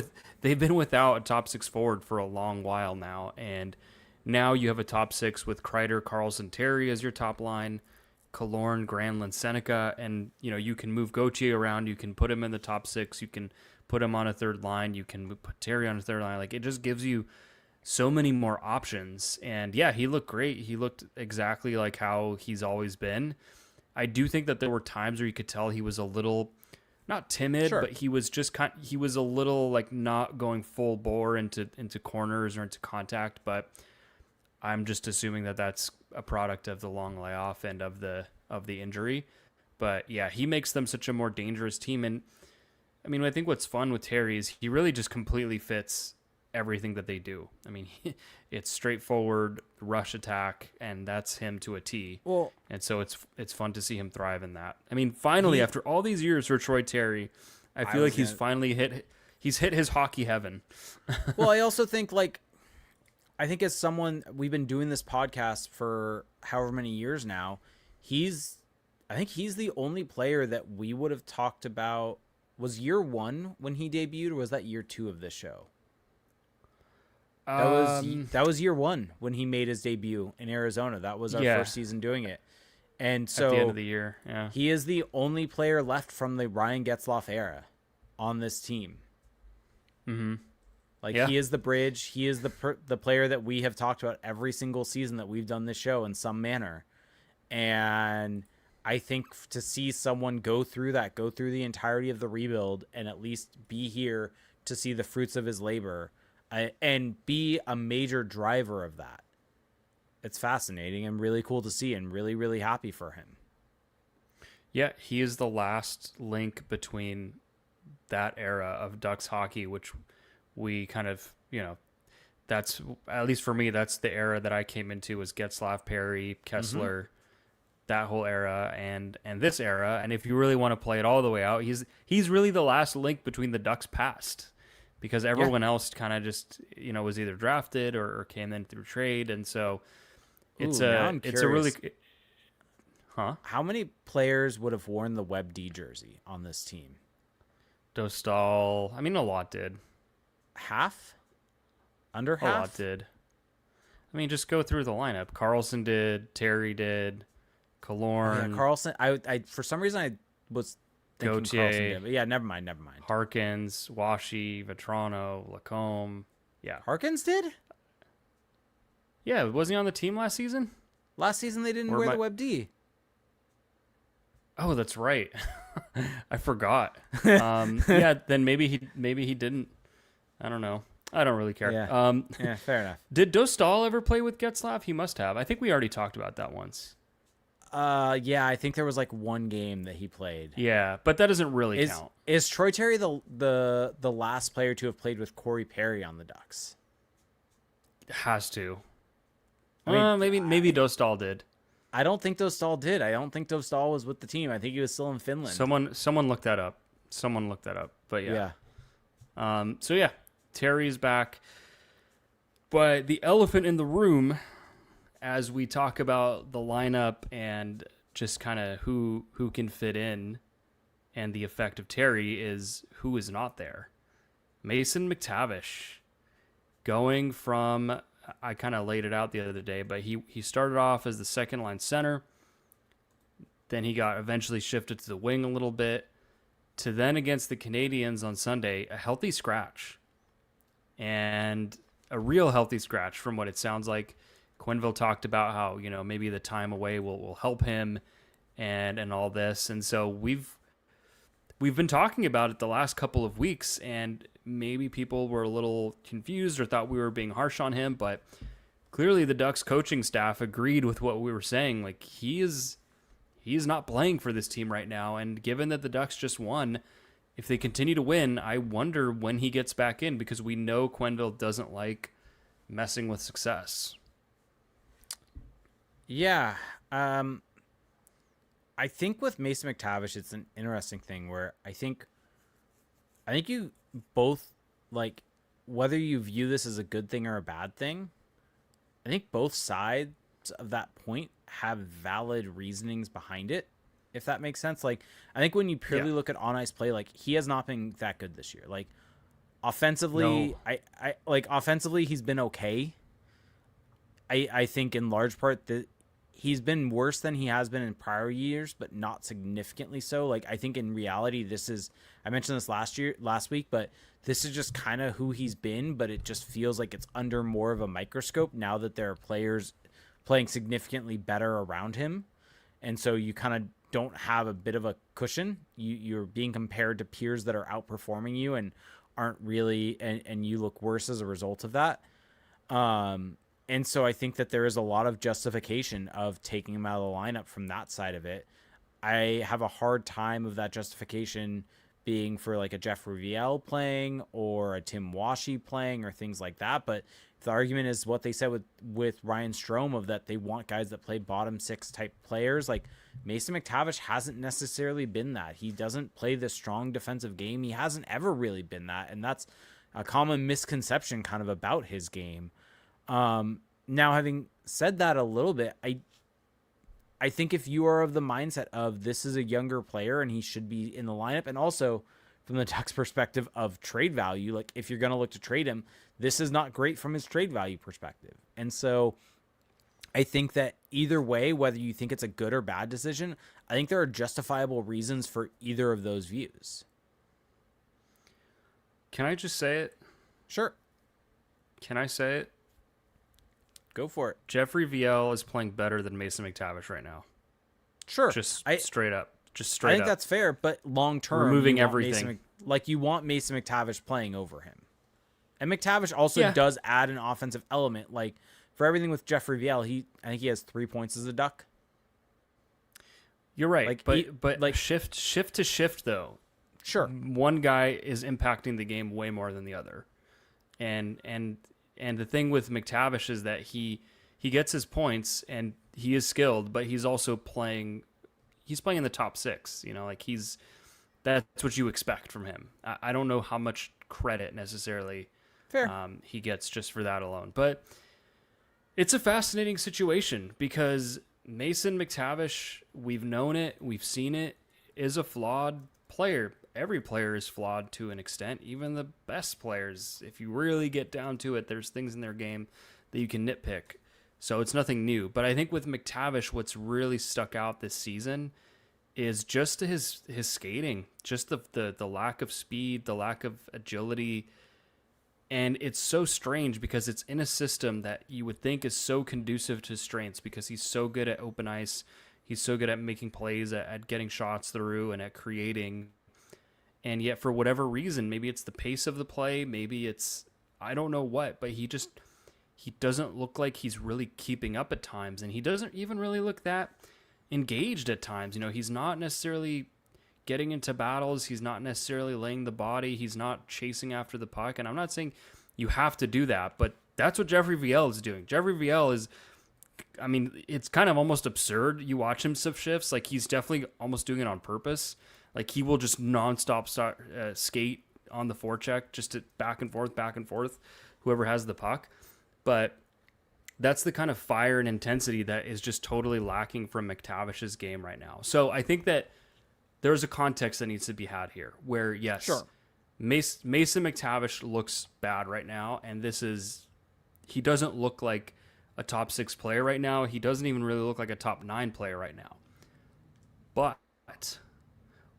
without a top 6 forward for a long while now, and now you have a top 6 with Kreider, Carlson, Terry as your top line, Killorn, Granlund, Seneca, and you can move Gauthier around. You can put him in the top 6. You can put him on a third line. You can put Terry on a third line. Like, it just gives you so many more options. And yeah, he looked great. He looked exactly like how he's always been. I do think that there were times where you could tell he was a little, not timid, but he was just he was a little, like, not going full bore into corners or into contact. But I'm just assuming that that's a product of the long layoff and of the injury. But yeah, he makes them such a more dangerous team. And I mean, I think what's fun with Terry is he really just completely fits everything that they do. I mean, it's straightforward rush attack, and that's him to a T. Well, and so it's fun to see him thrive in that. I mean, finally, after all these years for Troy Terry, I feel like he's finally hit his hockey heaven. Well, I also think, like, I think as someone, we've been doing this podcast for however many years now. I think he's the only player that we would have talked about. Was year 1 when he debuted, or was that year 2 of this show? That was year 1 when he made his debut in Arizona. That was our first season doing it. And so at the end of the year, he is the only player left from the Ryan Getzlaf era on this team. Mm-hmm. He is the bridge. He is the player that we have talked about every single season that we've done this show in some manner. And I think to see someone go through the entirety of the rebuild and at least be here to see the fruits of his labor and be a major driver of that, it's fascinating and really cool to see, and really, really happy for him. Yeah, he is the last link between that era of Ducks hockey, which we kind of, that's, at least for me, that's the era that I came into, was Getzlaf, Perry, Kessler, that whole era, and this era. And if you really want to play it all the way out, he's really the last link between the Ducks past, because everyone else kind of just, was either drafted or came in through trade. And so it's a really, How many players would have worn the Webb D jersey on this team? Dostal, a lot did. Half? Under half? A lot did. Just go through the lineup. Carlson did. Terry did. Killorn. Yeah, Carlson. I for some reason I was thinking Gauthier, Carlson did, but yeah, never mind. Harkins, Washi, Vetrano, Lacombe. Yeah. Harkins did? Yeah, wasn't he on the team last season? Last season they didn't wear the Webb D. Oh, that's right. I forgot. Yeah, then maybe he didn't. I don't know. I don't really care. Yeah, fair enough. Did Dostal ever play with Getzlaf? He must have. I think we already talked about that once. Yeah, I think there was one game that he played. Yeah, but that doesn't really count. Is Troy Terry the last player to have played with Corey Perry on the Ducks? Has to. Maybe Dostal did. I don't think Dostal did. I don't think Dostal was with the team. I think he was still in Finland. Someone looked that up. But yeah. So yeah, Terry's back. But the elephant in the room, as we talk about the lineup and just kind of who can fit in and the effect of Terry, is who is not there. Mason McTavish, going from, I kind of laid it out the other day, but he started off as the second line center. Then he got eventually shifted to the wing a little bit, to then against the Canadiens on Sunday, a healthy scratch. And a real healthy scratch from what it sounds like. Quenneville talked about how, maybe the time away will help him and all this. And so we've been talking about it the last couple of weeks, and maybe people were a little confused or thought we were being harsh on him, but clearly the Ducks coaching staff agreed with what we were saying. He is not playing for this team right now, and given that the Ducks just won, if they continue to win, I wonder when he gets back in, because we know Quenneville doesn't like messing with success. Yeah. I think with Mason McTavish, it's an interesting thing where I think you both, whether you view this as a good thing or a bad thing, I think both sides of that point have valid reasonings behind it, if that makes sense. I think when you purely look at on-ice play, he has not been that good this year. Offensively, no. Offensively, he's been okay. I think in large part that he's been worse than he has been in prior years, but not significantly so. I think in reality, I mentioned this last week, but this is just kind of who he's been, but it just feels like it's under more of a microscope now that there are players playing significantly better around him. And so you kind of don't have a bit of a cushion. You're being compared to peers that are outperforming you and aren't really, and you look worse as a result of that. And so I think that there is a lot of justification of taking him out of the lineup from that side of it. I have a hard time of that justification being for a Jeff Riviere playing or a Tim Washi playing or things like that. But the argument is what they said with Ryan Strome, of that they want guys that play bottom six type players. Mason McTavish hasn't necessarily been that. He doesn't play the strong defensive game. He hasn't ever really been that. And that's a common misconception kind of about his game. Now, having said that a little bit, I think if you are of the mindset of this is a younger player and he should be in the lineup, and also from the Ducks' perspective of trade value, like if you're going to look to trade him, this is not great from his trade value perspective. And so I think that either way, whether you think it's a good or bad decision, I think there are justifiable reasons for either of those views. Can I just say it? Sure. Can I say it? Go for it. Jeffrey Viel is playing better than Mason McTavish right now. Sure. Just straight up. Just I straight think up. that's fair, but long term, Removing everything. You want Mason McTavish playing over him. And McTavish also does add an offensive element. Like, for everything with Jeffrey Viel, I think he has 3 points as a Duck. You're right. Like, but like shift to shift, though. Sure. One guy is impacting the game way more than the other. And the thing with McTavish is that he gets his points and he is skilled, but he's also playing in the top 6, like that's what you expect from him. I don't know how much credit necessarily he gets just for that alone, but it's a fascinating situation because Mason McTavish, we've known it, we've seen it, is a flawed player. Every player is flawed to an extent, even the best players. If you really get down to it, there's things in their game that you can nitpick. So it's nothing new. But I think with McTavish, what's really stuck out this season is just his skating, just the lack of speed, the lack of agility. And it's so strange because it's in a system that you would think is so conducive to his strengths because he's so good at open ice. He's so good at making plays, at getting shots through, and at creating. And yet, for whatever reason, maybe it's the pace of the play, maybe it's, I don't know what, but he doesn't look like he's really keeping up at times, and he doesn't even really look that engaged at times. He's not necessarily getting into battles, he's not necessarily laying the body, he's not chasing after the puck, and I'm not saying you have to do that, but that's what Jeffrey Viel is doing. Jeffrey Viel is, it's kind of almost absurd. You watch him shifts, like he's definitely almost doing it on purpose. Like he will just nonstop skate on the forecheck, just to back and forth, whoever has the puck. But that's the kind of fire and intensity that is just totally lacking from McTavish's game right now. So I think that there's a context that needs to be had here where, yes, sure, Mason McTavish looks bad right now. And he doesn't look like a top 6 player right now. He doesn't even really look like a top 9 player right now. But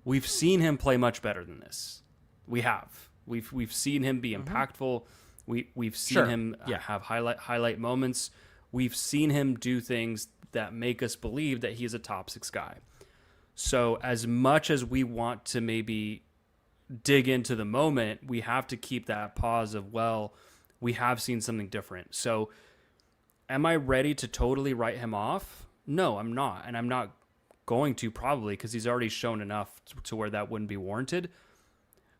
we've seen him play much better than this. We have. We've seen him be impactful. We've seen him have highlight moments. We've seen him do things that make us believe that he's a top 6 guy. So as much as we want to maybe dig into the moment, we have to keep that pause of, well, we have seen something different. So am I ready to totally write him off? No, I'm not. And I'm not going to, probably, because he's already shown enough to where that wouldn't be warranted.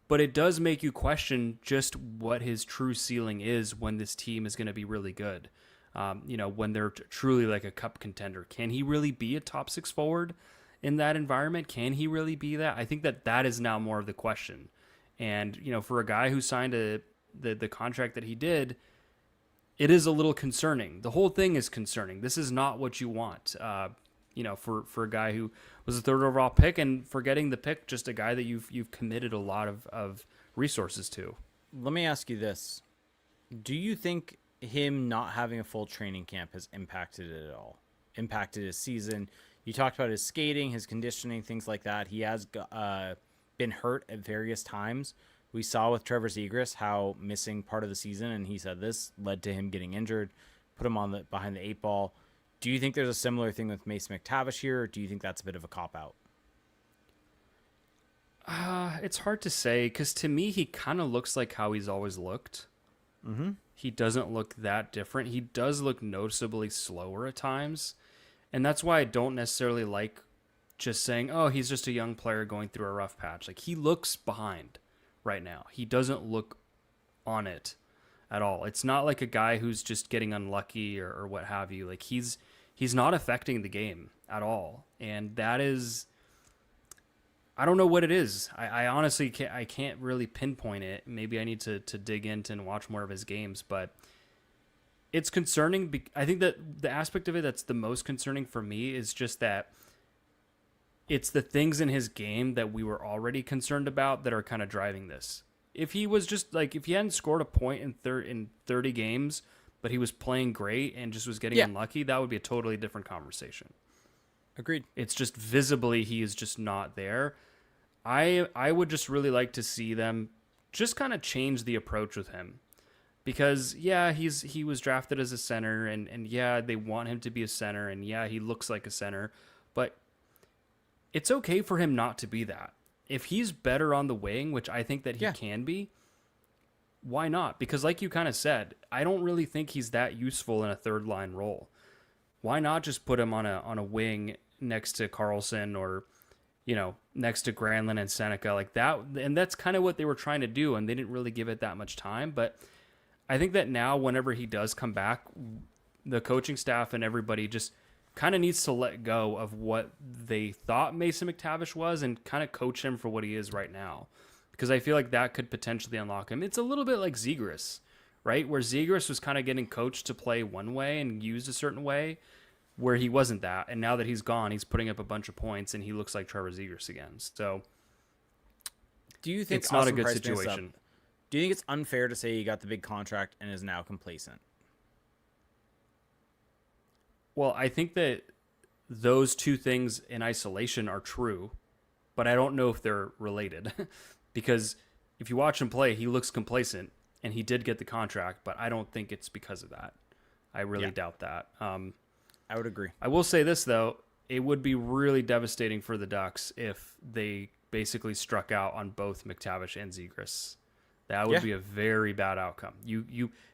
But it does make you question just what his true ceiling is when this team is going to be really good. When they're truly like a cup contender. Can he really be a top 6 forward in that environment? Can he really be that? I think that is now more of the question. And, for a guy who signed the contract that he did, it is a little concerning. The whole thing is concerning. This is not what you want. For a guy who was a 3rd overall pick, and for getting the pick, just a guy that you've committed a lot of resources to. Let me ask you this. Do you think him not having a full training camp has impacted it at all? Impacted his season? You talked about his skating, his conditioning, things like that. He has been hurt at various times. We saw with Trevor Zegras how missing part of the season, and he said this led to him getting injured, put him on behind the 8 ball. Do you think there's a similar thing with Mason McTavish here, or do you think that's a bit of a cop-out? It's hard to say, because to me, he kind of looks like how he's always looked. Mm-hmm. He doesn't look that different. He does look noticeably slower at times, and that's why I don't necessarily like just saying, oh, he's just a young player going through a rough patch. Like, he looks behind right now. He doesn't look on it at all. It's not like a guy who's just getting unlucky or what have you. Like, he's not affecting the game at all. And that is, I don't know what it is. I honestly can't really pinpoint it. Maybe I need to dig into and watch more of his games, but it's concerning. I think that the aspect of it that's the most concerning for me is just that it's the things in his game that we were already concerned about that are kind of driving this. If he was just like, if he hadn't scored a point in 30 games, but he was playing great and just was getting unlucky, that would be a totally different conversation. Agreed. It's just visibly he is just not there. I would just really like to see them just kind of change the approach with him. Because, yeah, he was drafted as a center, and yeah, they want him to be a center, and yeah, he looks like a center, but it's okay for him not to be that. If he's better on the wing, which I think that he can be, why not? Because like you kind of said, I don't really think he's that useful in a third line role. Why not just put him on a wing next to Carlson or, next to Granlund and Seneca like that? And that's kind of what they were trying to do, and they didn't really give it that much time. But I think that now, whenever he does come back, the coaching staff and everybody just kind of needs to let go of what they thought Mason McTavish was and kind of coach him for what he is right now. Because I feel like that could potentially unlock him. It's a little bit like Zegras, right? Where Zegras was kind of getting coached to play one way and used a certain way, where he wasn't that. And now that he's gone, he's putting up a bunch of points and he looks like Trevor Zegras again. So do you think it's not a good situation? Do you think it's unfair to say he got the big contract and is now complacent? Well, I think that those two things in isolation are true, but I don't know if they're related. Because if you watch him play, he looks complacent, and he did get the contract, but I don't think it's because of that. I really doubt that. I would agree. I will say this, though. It would be really devastating for the Ducks if they basically struck out on both McTavish and Zegras. That would be a very bad outcome.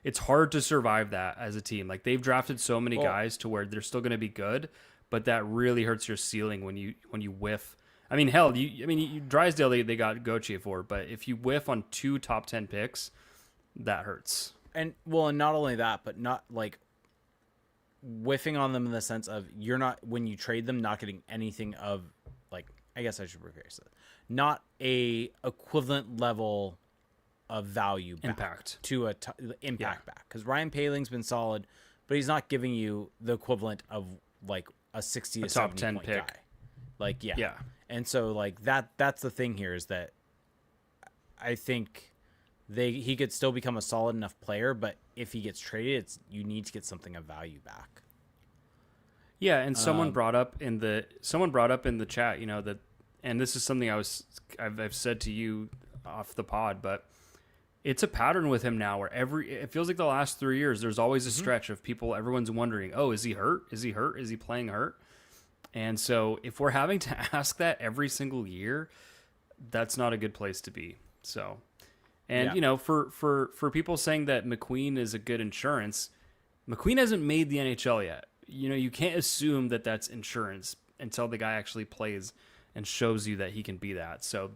It's hard to survive that as a team. Like, they've drafted so many guys to where they're still going to be good, but that really hurts your ceiling when you whiff. I mean, hell, Drysdale they got Gauthier for, but if you whiff on 2 top 10 picks, that hurts. And not only that, but not like whiffing on them in the sense of you're not, when you trade them, not getting anything of, like, I guess I should rephrase it, not a equivalent level of value back impact to impact back, because Ryan Paling's been solid, but he's not giving you the equivalent of like a 60 to 70 top 10 point pick guy. Like and so like that's the thing here, is that I think he could still become a solid enough player, but if he gets traded, you need to get something of value back. Yeah, and someone brought up in the chat, that, and this is something I've said to you off the pod, but it's a pattern with him now where it feels like the last 3 years, there's always a stretch of everyone's wondering, oh, is he hurt? Is he hurt? Is he playing hurt? And so if we're having to ask that every single year, that's not a good place to be. So, and for people saying that McQueen is a good insurance, McQueen hasn't made the NHL yet. You can't assume that that's insurance until the guy actually plays and shows you that he can be that. So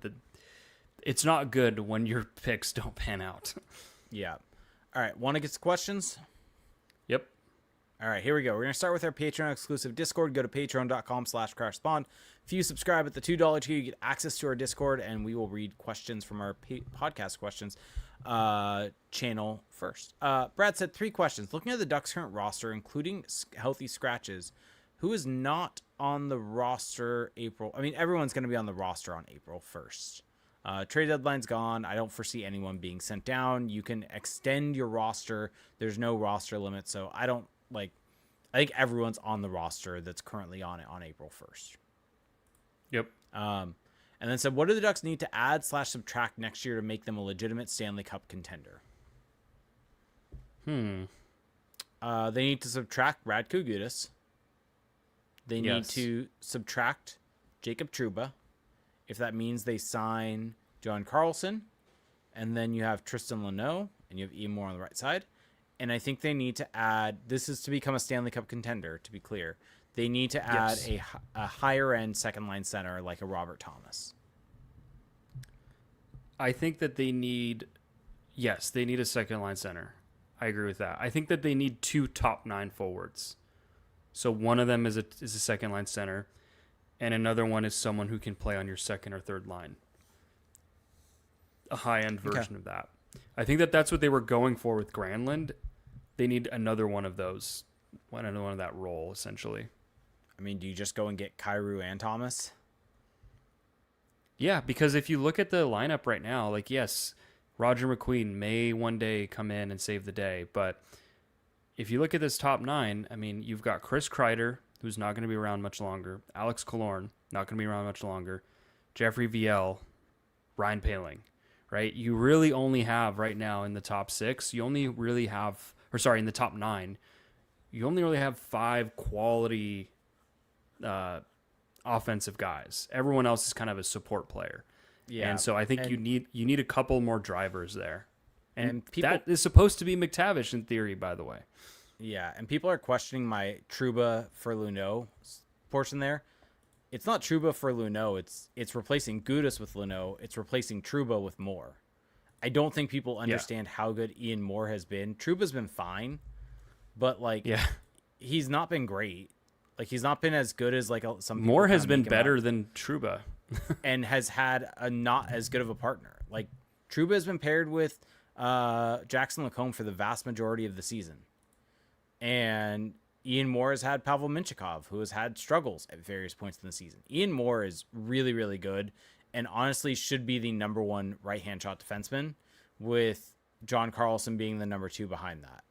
it's not good when your picks don't pan out. Yeah. All right. Want to get some questions? Yep. All right, here we go. We're going to start with our Patreon exclusive Discord. Go to patreon.com/crashspawn. If you subscribe at the $2 tier, you get access to our Discord, and we will read questions from our podcast questions channel first. Brad said 3 questions. Looking at the Ducks' current roster, including healthy scratches, who is not on the roster everyone's going to be on the roster on April 1st. Trade deadline's gone. I don't foresee anyone being sent down. You can extend your roster. There's no roster limit, so I think everyone's on the roster that's currently on it on April 1st. Yep. And then said, what do the Ducks need to add/subtract next year to make them a legitimate Stanley Cup contender? They need to subtract Radko Gudas. They need to subtract Jacob Trouba. If that means they sign John Carlson, and then you have Tristan Luneau, and you have Ian Moore on the right side. And I think they need to add, this is to become a Stanley Cup contender, to be clear, they need to add a higher-end second-line center like a Robert Thomas. I think that they need a second-line center. I agree with that. I think that they need 2 top 9 forwards. So one of them is a second-line center, and another one is someone who can play on your second or third line. A high-end version of that. I think that that's what they were going for with Granlund, they need another one of those, another one of that role essentially. I mean, do you just go and get Kyrou and Thomas? Yeah, because if you look at the lineup right now, like yes, Roger McQueen may one day come in and save the day, but if you look at this top 9, I mean, you've got Chris Kreider, who's not going to be around much longer, Alex Killorn, not going to be around much longer, Jeffrey Viel, Ryan Poehling, right? You really only have right now in the top 6, you only really have, or sorry, in the top 9, you only really have 5 quality offensive guys. Everyone else is kind of a support player. Yeah. And so I think you need a couple more drivers there. And people, that is supposed to be McTavish in theory, by the way. Yeah, and people are questioning my Trouba for Luneau portion there. It's not Trouba for Luneau. It's replacing Gudas with Luneau. It's replacing Trouba with Moore. I don't think people understand how good Ian Moore has been. Trouba's been fine, but he's not been great. Like he's not been as good as like some people Moore has been better than Trouba. And has had a not as good of a partner. Like Trouba has been paired with Jackson Lacombe for the vast majority of the season. And Ian Moore has had Pavel Minchikov, who has had struggles at various points in the season. Ian Moore is really, really good and honestly should be the number 1 right-hand shot defenseman, with John Carlson being the number 2 behind that.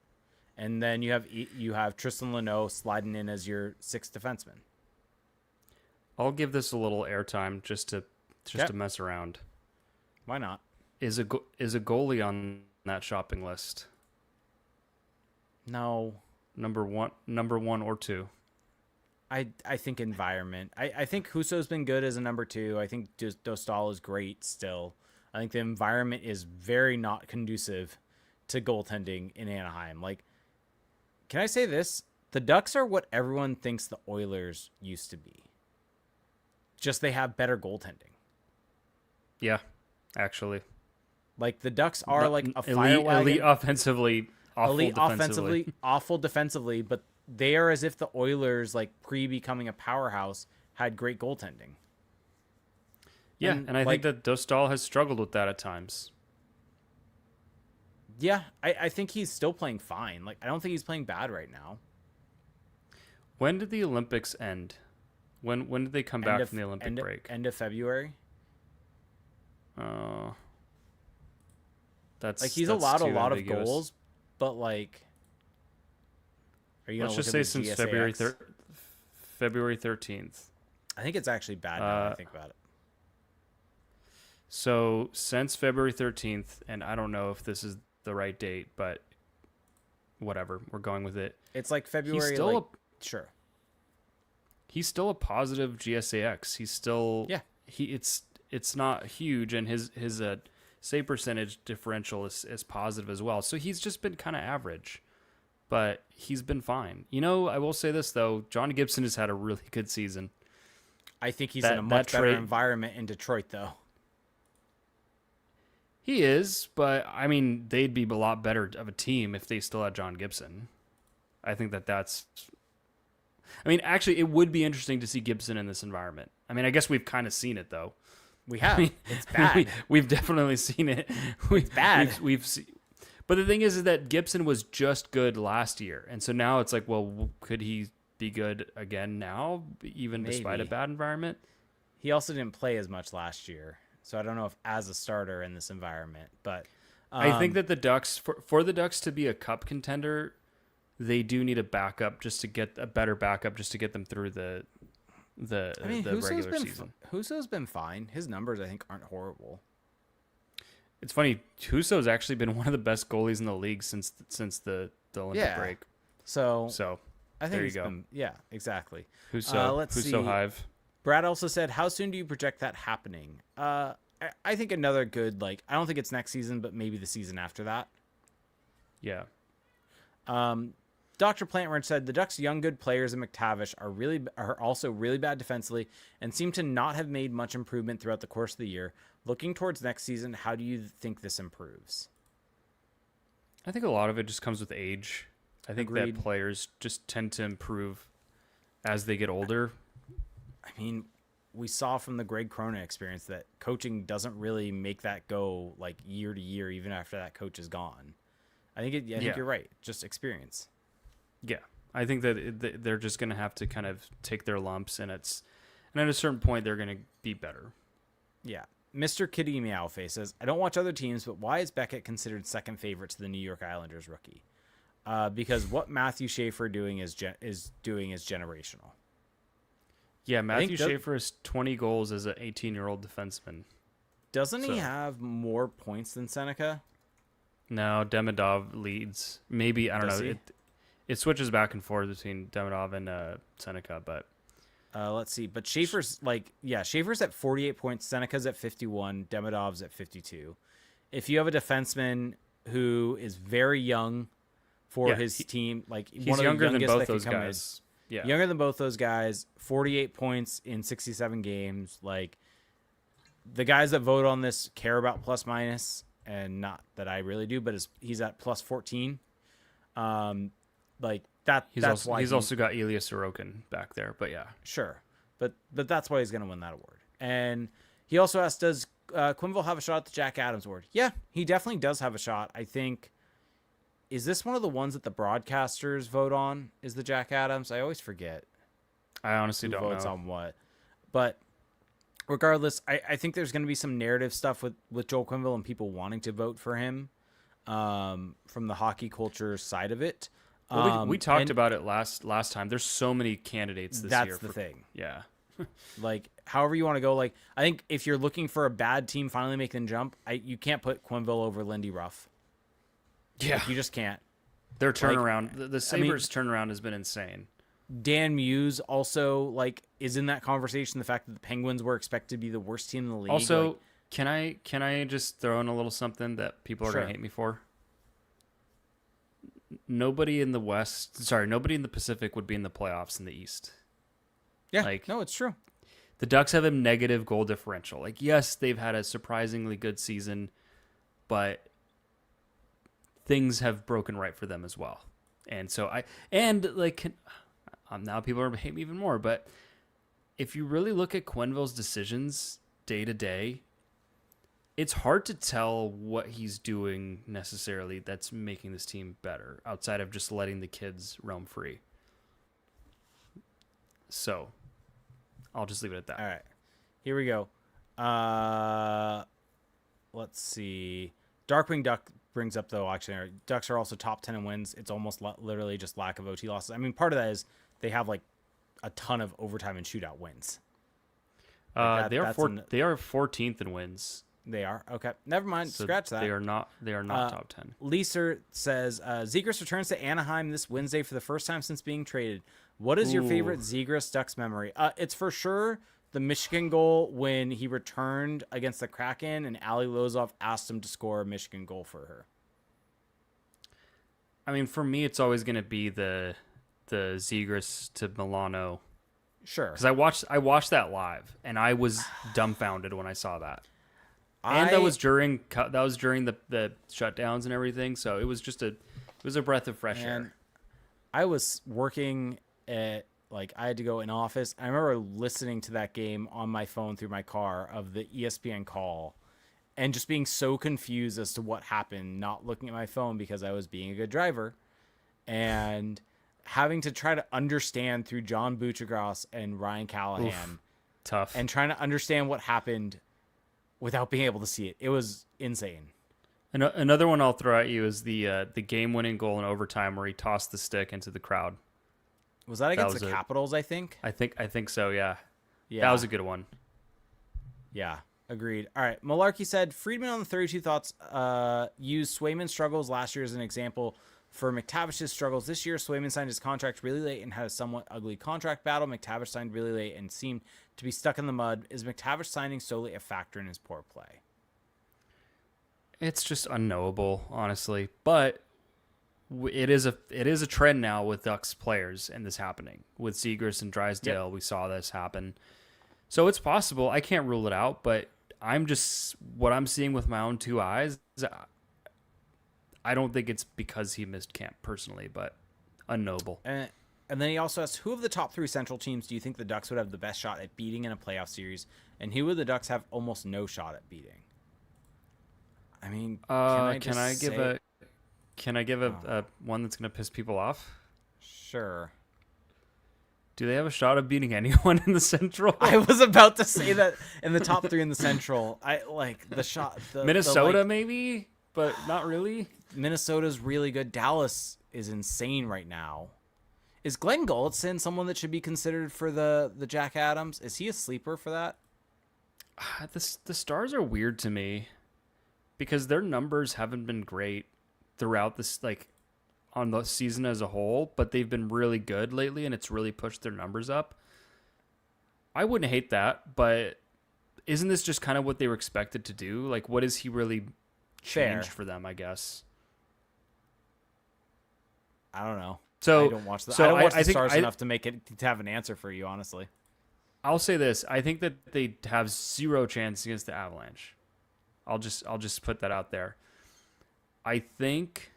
And then you have Tristan Luneau sliding in as your 6th defenseman. I'll give this a little airtime just to mess around. Why not? Is a goalie on that shopping list? No. Number one or 2. I think environment. I think Husso's been good as a number 2. I think Dostal is great still. I think the environment is very not conducive to goaltending in Anaheim. Like, can I say this? The Ducks are what everyone thinks the Oilers used to be. Just they have better goaltending. Yeah, actually. Like the Ducks are like a fire wagon. Elite offensively, awful elite defensively. offensively, awful defensively, but they are as if the Oilers, like pre-becoming a powerhouse, had great goaltending. Yeah, and I think that Dostal has struggled with that at times. Yeah, I think he's still playing fine. Like I don't think he's playing bad right now. When did the Olympics end? When did they come back from the Olympic break? End of February. That's like he's allowed a lot of goals, but like, are you? Let's just say since February 13th. I think it's actually bad now that I think about it. So since February 13th, and I don't know if this is the right date, but whatever, we're going with it. It's like February. He's still sure. He's still a positive GSAX. He's still It's not huge, and his save percentage differential is positive as well. So he's just been kind of average, but he's been fine. You know, I will say this though: John Gibson has had a really good season. I think he's in a much better environment in Detroit, though. He is, but I mean, they'd be a lot better of a team if they still had John Gibson. I think that's. I mean, actually, it would be interesting to see Gibson in this environment. I mean, I guess we've kind of seen it though. We have. It's bad. We've definitely seen it. It's bad. We've seen. But the thing is that Gibson was just good last year, and so now it's like, well, could he be good again now, even despite a bad environment? He also didn't play as much last year, so I don't know if as a starter in this environment. But I think that the Ducks, for the Ducks to be a cup contender, they do need a backup just to get a better backup just to get them through the regular season. Husso's been fine. His numbers, I think, aren't horrible. It's funny. Husso's actually been one of the best goalies in the league since the Olympic break. So I think there you go. Yeah, exactly. Let's see. Hive. Brad also said, "How soon do you project that happening?" I think another good I don't think it's next season, but maybe the season after that. Yeah. Dr. Plantward said the Ducks' young good players and McTavish are also really bad defensively and seem to not have made much improvement throughout the course of the year. Looking towards next season, how do you think this improves? I think a lot of it just comes with age. I think that players just tend to improve as they get older. I mean, we saw from the Greg Cronin experience that coaching doesn't really make that go like year to year, even after that coach is gone. I think you're right. Just experience. Yeah, I think that they're just going to have to kind of take their lumps, and at a certain point they're going to be better. Yeah. Mr. Kitty Meowface says, I don't watch other teams, but why is Beckett considered second favorite to the New York Islanders rookie? Because what Matthew Schaefer is doing is generational. Yeah, Matthew Schaefer has 20 goals as an 18-year-old defenseman. Doesn't he have more points than Seneca? No, Demidov leads. Maybe, I don't know. He? It switches back and forth between Demidov and Seneca, but... let's see. But Schaefer's Schaefer's at 48 points. Seneca's at 51. Demidov's at 52. If you have a defenseman who is very young for his team, like he's one of younger the than youngest both that those can come guys. in, younger than both those guys. 48 points in 67 games. Like the guys that vote on this care about plus minus, and not that I really do, but he's at plus 14. Like that. That's why he's also got Ilya Sorokin back there. But yeah, sure. But that's why he's going to win that award. And he also asked, does Quenneville have a shot at the Jack Adams Award? Yeah, he definitely does have a shot. I think. Is this one of the ones that the broadcasters vote on? Is the Jack Adams? I always forget. I honestly don't know. Who votes on what? But regardless, I think there's going to be some narrative stuff with Joel Quenneville and people wanting to vote for him from the hockey culture side of it. Well, we talked about it last time. There's so many candidates this year. That's the thing. Yeah. Like, however you want to go. Like, I think if you're looking for a bad team finally making the jump, you can't put Quenneville over Lindy Ruff. Yeah. Like, you just can't. Their turnaround, the Sabres' turnaround has been insane. Dan Muse also is in that conversation. The fact that the Penguins were expected to be the worst team in the league. Also, can I just throw in a little something that people are going to hate me for? Nobody in the Pacific would be in the playoffs in the East. Yeah, no, it's true. The Ducks have a negative goal differential. Yes, they've had a surprisingly good season, but things have broken right for them as well. And so now people are going to hate me even more, but if you really look at Quenneville's decisions day to day, it's hard to tell what he's doing necessarily that's making this team better outside of just letting the kids roam free. So I'll just leave it at that. All right, here we go. Let's see. Darkwing Duck brings up, though, actually, Ducks are also top 10 in wins. It's almost literally just lack of OT losses. I mean, part of that is they have a ton of overtime and shootout wins. They are 14th in wins. They are? Okay. Never mind. So scratch that. They are not top 10. Lisa says, Zegras returns to Anaheim this Wednesday for the first time since being traded. What is your favorite Zegras Ducks memory? It's for sure the Michigan goal when he returned against the Kraken and Ali Lozov asked him to score a Michigan goal for her. I mean, for me, it's always going to be the Zegras to Milano. Sure. Because I watched that live, and I was dumbfounded when I saw that. And that was during the shutdowns and everything, so it was a breath of fresh air. I was working at I had to go in office. I remember listening to that game on my phone through my car of the ESPN call, and just being so confused as to what happened. Not looking at my phone because I was being a good driver, and having to try to understand through John Buccigross and Ryan Callahan. Tough. And trying to understand what happened without being able to see it. It was insane. Another one I'll throw at you is the game-winning goal in overtime where he tossed the stick into the crowd. Was that against the Capitals, I think? I think so, yeah. That was a good one. Yeah, agreed. All right, Malarkey said, Friedman on the 32 Thoughts used Swayman's struggles last year as an example for McTavish's struggles this year. Swayman signed his contract really late and had a somewhat ugly contract battle. McTavish signed really late and seemed to be stuck in the mud. Is McTavish signing solely a factor in his poor play? It's just unknowable, honestly. But it is a trend now with Ducks players, and this happening with Zegras and Drysdale. Yep. We saw this happen, so it's possible. I can't rule it out, but what I'm seeing with my own two eyes. I don't think it's because he missed camp personally, but unknowable. And then he also asked, who of the top three Central teams do you think the Ducks would have the best shot at beating in a playoff series, and who would the Ducks have almost no shot at beating? I mean, can Can I give a one that's going to piss people off? Sure. Do they have a shot of beating anyone in the Central? I was about to say that in the top 3 in the Central. I like the shot. Minnesota, maybe, but not really. Minnesota's really good. Dallas is insane right now. Is Glenn Gulletson someone that should be considered for the Jack Adams? Is he a sleeper for that? The Stars are weird to me because their numbers haven't been great throughout this, like, on the season as a whole, but they've been really good lately, and it's really pushed their numbers up. I wouldn't hate that, but isn't this just kind of what they were expected to do? Like, what has he really changed for them, I guess? I don't know. So I don't watch the Stars enough to have an answer for you, honestly. I'll say this: I think that they have zero chance against the Avalanche. I'll just put that out there. I think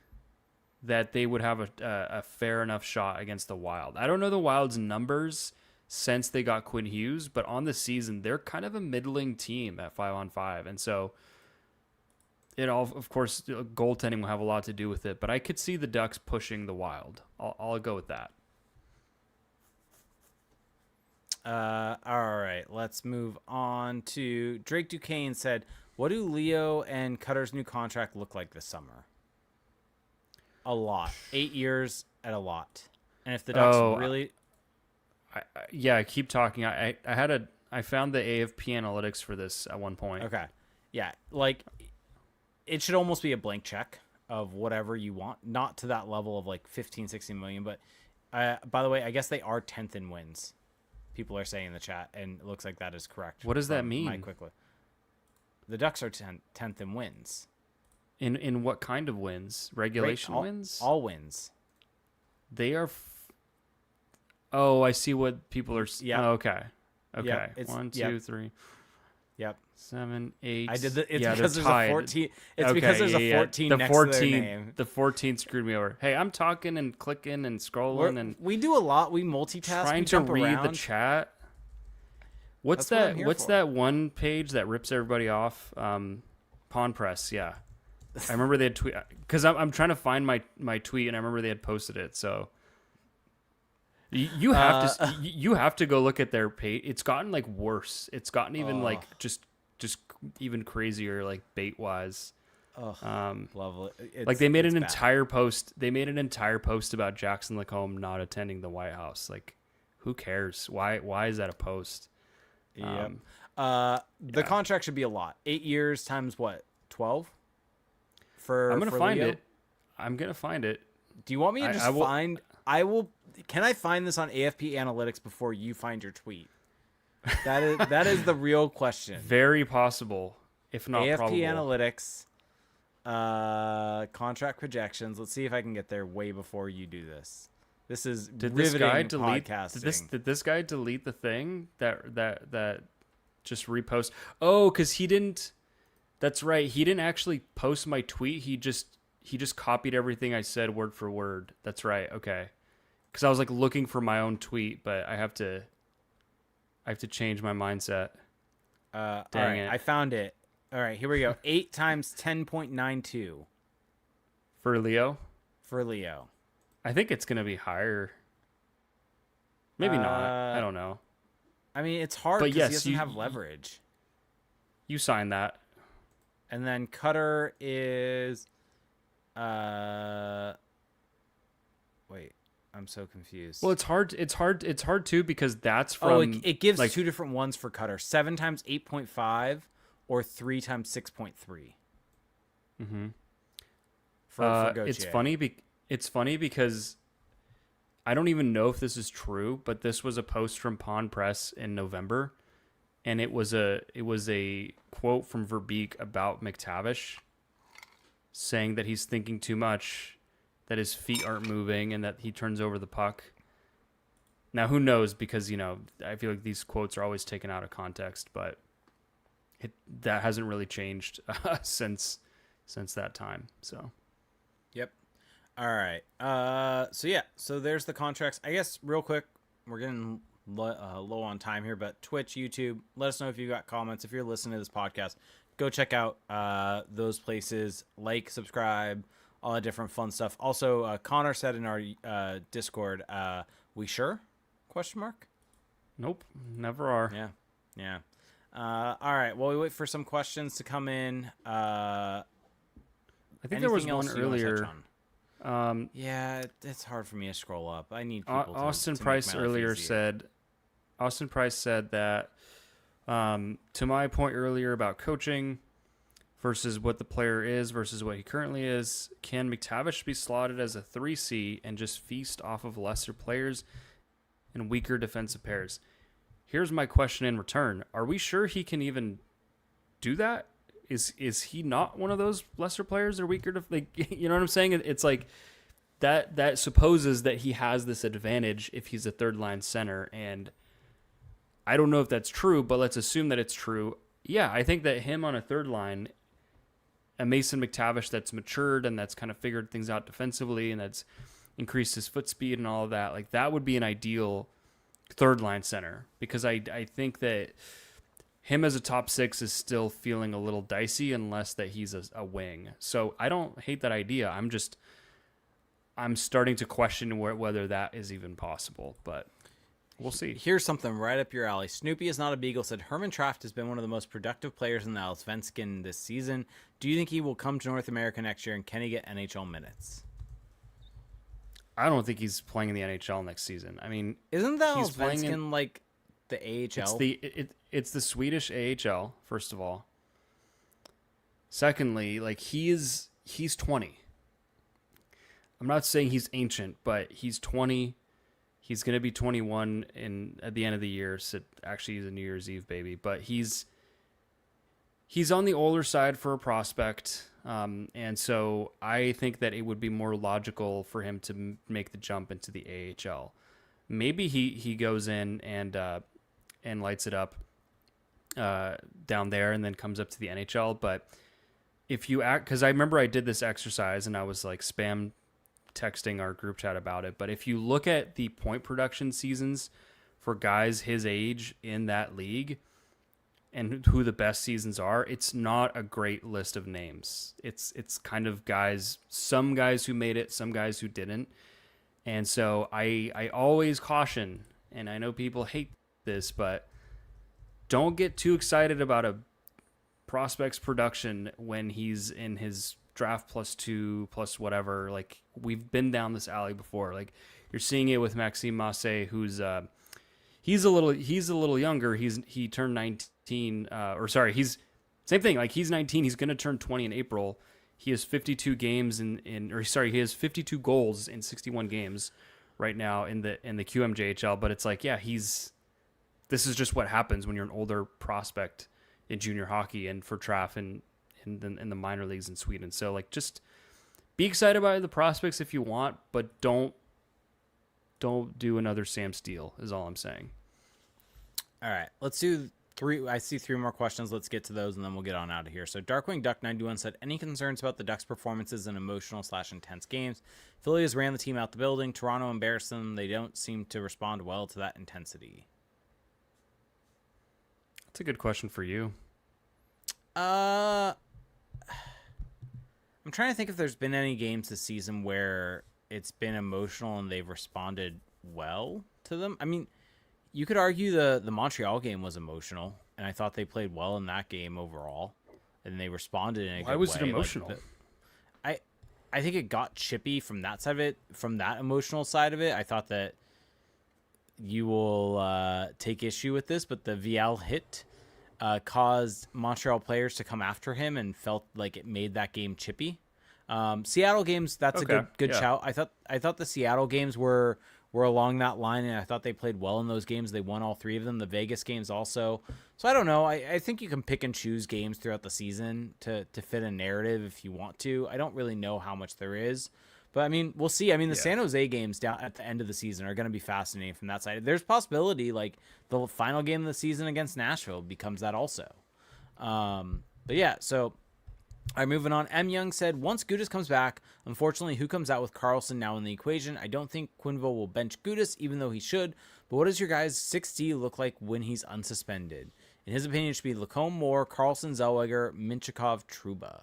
that they would have a fair enough shot against the Wild. I don't know the Wild's numbers since they got Quinn Hughes, but on the season they're kind of a middling team at 5-on-5, and so it all, of course, goaltending will have a lot to do with it. But I could see the Ducks pushing the Wild. I'll go with that. All right, let's move on to Drake Duquesne said, "What do Leo and Cutter's new contract look like this summer?" A lot. 8 years at a lot. And if the Ducks really... keep talking. I found the AFP analytics for this at one point. Okay. Yeah, like, it should almost be a blank check of whatever you want. Not to that level of, like, 15, 16 million. But, by the way, I guess they are 10th in wins. People are saying in the chat, and it looks like that is correct. What does that mean? Mike quickly. The Ducks are 10th in wins. In what kind of wins? Regulation wins? All wins. They are... I see what people are... Yeah. Oh, okay. Okay. Yep. 1, 2, 3. Yep. 7, 8. I did the... It's yeah, because there's a 14... It's because there's a 14 The next 14, to their name. The 14 screwed me over. Hey, I'm talking and clicking and scrolling We do a lot. We multitask. Trying to read the chat. What's That's that? What's that one page that rips everybody off? Pawn Press, yeah. I remember they had tweet because I'm trying to find my tweet, and I remember they had posted it. So you have to go look at their page. It's gotten like worse. It's gotten even like just even crazier, like bait wise. Lovely. Like they made an entire post. They made an entire post about Jackson Lacombe not attending the White House. Like, who cares? Why is that a post? Yep. The contract should be a lot. 8 years times what? 12. I'm gonna find Leo? it. I'm gonna find it. Do you want me to find? I will. Can I find this on AFP Analytics before you find your tweet? That is the real question. Very possible, if not AFP probable. Analytics, contract projections. Let's see if I can get there way before you do this. This is podcasting. Did this guy delete the thing that just repost? Oh, because he didn't. That's right. He didn't actually post my tweet. He just copied everything I said word for word. That's right. Okay. Because I was like looking for my own tweet, but I have to change my mindset. All right, I found it. All right, here we go. 8 times 10.92 for Leo. For Leo, I think it's gonna be higher. Maybe not. I don't know. I mean, it's hard because he doesn't have leverage. You signed that. And then Cutter is, wait, I'm so confused. Well, it's hard too because that's from. It gives like, 2 different ones for Cutter: 7 times 8.5 or 3 times 6.3. Mm-hmm. For Gauthier. It's funny because I don't even know if this is true, but this was a post from Pawn Press in November. And it was a quote from Verbeek about McTavish saying that he's thinking too much, that his feet aren't moving, and that he turns over the puck. Now, who knows? Because, I feel like these quotes are always taken out of context, but that hasn't really changed since that time. So, yep. All right. So there's the contracts. I guess real quick, we're getting low on time here, but Twitch, YouTube, let us know if you got comments. If you're listening to this podcast, go check out those places, like, subscribe, all that different fun stuff. Also, Connor said in our Discord, "We sure?" Question mark. Nope, never are. Yeah, yeah. All right. Well, we wait for some questions to come in. I think there was one earlier. Yeah, it's hard for me to scroll up. I need people Austin to Price make my life earlier easier. said. Austin Price said that, to my point earlier about coaching versus what the player is versus what he currently is, can McTavish be slotted as a 3C and just feast off of lesser players and weaker defensive pairs? Here's my question in return. Are we sure he can even do that? Is he not one of those lesser players or weaker? You know what I'm saying? It's like that supposes that he has this advantage if he's a third line center, and I don't know if that's true, but let's assume that it's true. Yeah, I think that him on a third line, a Mason McTavish that's matured and that's kind of figured things out defensively and that's increased his foot speed and all of that, like that would be an ideal third line center, because I think that him as a top six is still feeling a little dicey unless that he's a wing. So I don't hate that idea. I'm starting to question whether that is even possible, but we'll see. Here's something right up your alley. Snoopy is not a Beagle said Herman Traft has been one of the most productive players in the Allsvenskan this season. Do you think he will come to North America next year, and can he get NHL minutes? I don't think he's playing in the NHL next season. I mean, isn't that he's playing Allsvenskan like the AHL? It's the Swedish AHL, first of all. Secondly, like he's 20. I'm not saying he's ancient, but he's 20. He's going to be 21 at the end of the year. So actually, he's a New Year's Eve baby, but he's on the older side for a prospect, and so I think that it would be more logical for him to make the jump into the AHL. Maybe he goes in and lights it up down there, and then comes up to the NHL. But if you because I remember I did this exercise and I was like spam texting our group chat about it. But if you look at the point production seasons for guys his age in that league and who the best seasons are, it's not a great list of names. It's kind of guys, some guys who made it, some guys who didn't. And so I always caution, and I know people hate this, but don't get too excited about a prospect's production when he's in his draft +2 plus whatever. Like, we've been down this alley before. Like, you're seeing it with Maxime Massé, who's he's a little younger. He turned 19, he's same thing. Like, he's 19. He's gonna turn 20 in April. He has 52 games he has 52 goals in 61 games right now in the QMJHL. But it's like, yeah, this is just what happens when you're an older prospect in junior hockey and for Traff and in the minor leagues in Sweden. So, like, just be excited about the prospects if you want, but don't do another Sam Steele is all I'm saying. All right, let's do three. I see three more questions. Let's get to those, and then we'll get on out of here. So Darkwing Duck 91 said, any concerns about the Ducks' performances in emotional/intense games? Philly has ran the team out the building. Toronto embarrassed them. They don't seem to respond well to that intensity. That's a good question for you. I'm trying to think if there's been any games this season where it's been emotional and they've responded well to them. I mean, you could argue the Montreal game was emotional, and I thought they played well in that game overall, and they responded in a good way. Why was it emotional? I think it got chippy from that side of it, from that emotional side of it. I thought that you will take issue with this, but the Viel hit caused Montreal players to come after him and felt like it made that game chippy. Seattle games, that's a good shout. I thought the Seattle games were along that line, and I thought they played well in those games. They won all three of them. The Vegas games also. So I don't know. I think you can pick and choose games throughout the season to fit a narrative if you want to. I don't really know how much there is. But, I mean, we'll see. I mean, the San Jose games down at the end of the season are going to be fascinating from that side. There's possibility, like, the final game of the season against Nashville becomes that also. But, yeah, so, all right, moving on. M. Young said, once Gudas comes back, unfortunately, who comes out with Carlson now in the equation? I don't think Quenneville will bench Gudas, even though he should. But what does your guys' 6D look like when he's unsuspended? In his opinion, it should be Lacombe, Moore, Carlson, Zellweger, Minchikov, Trouba.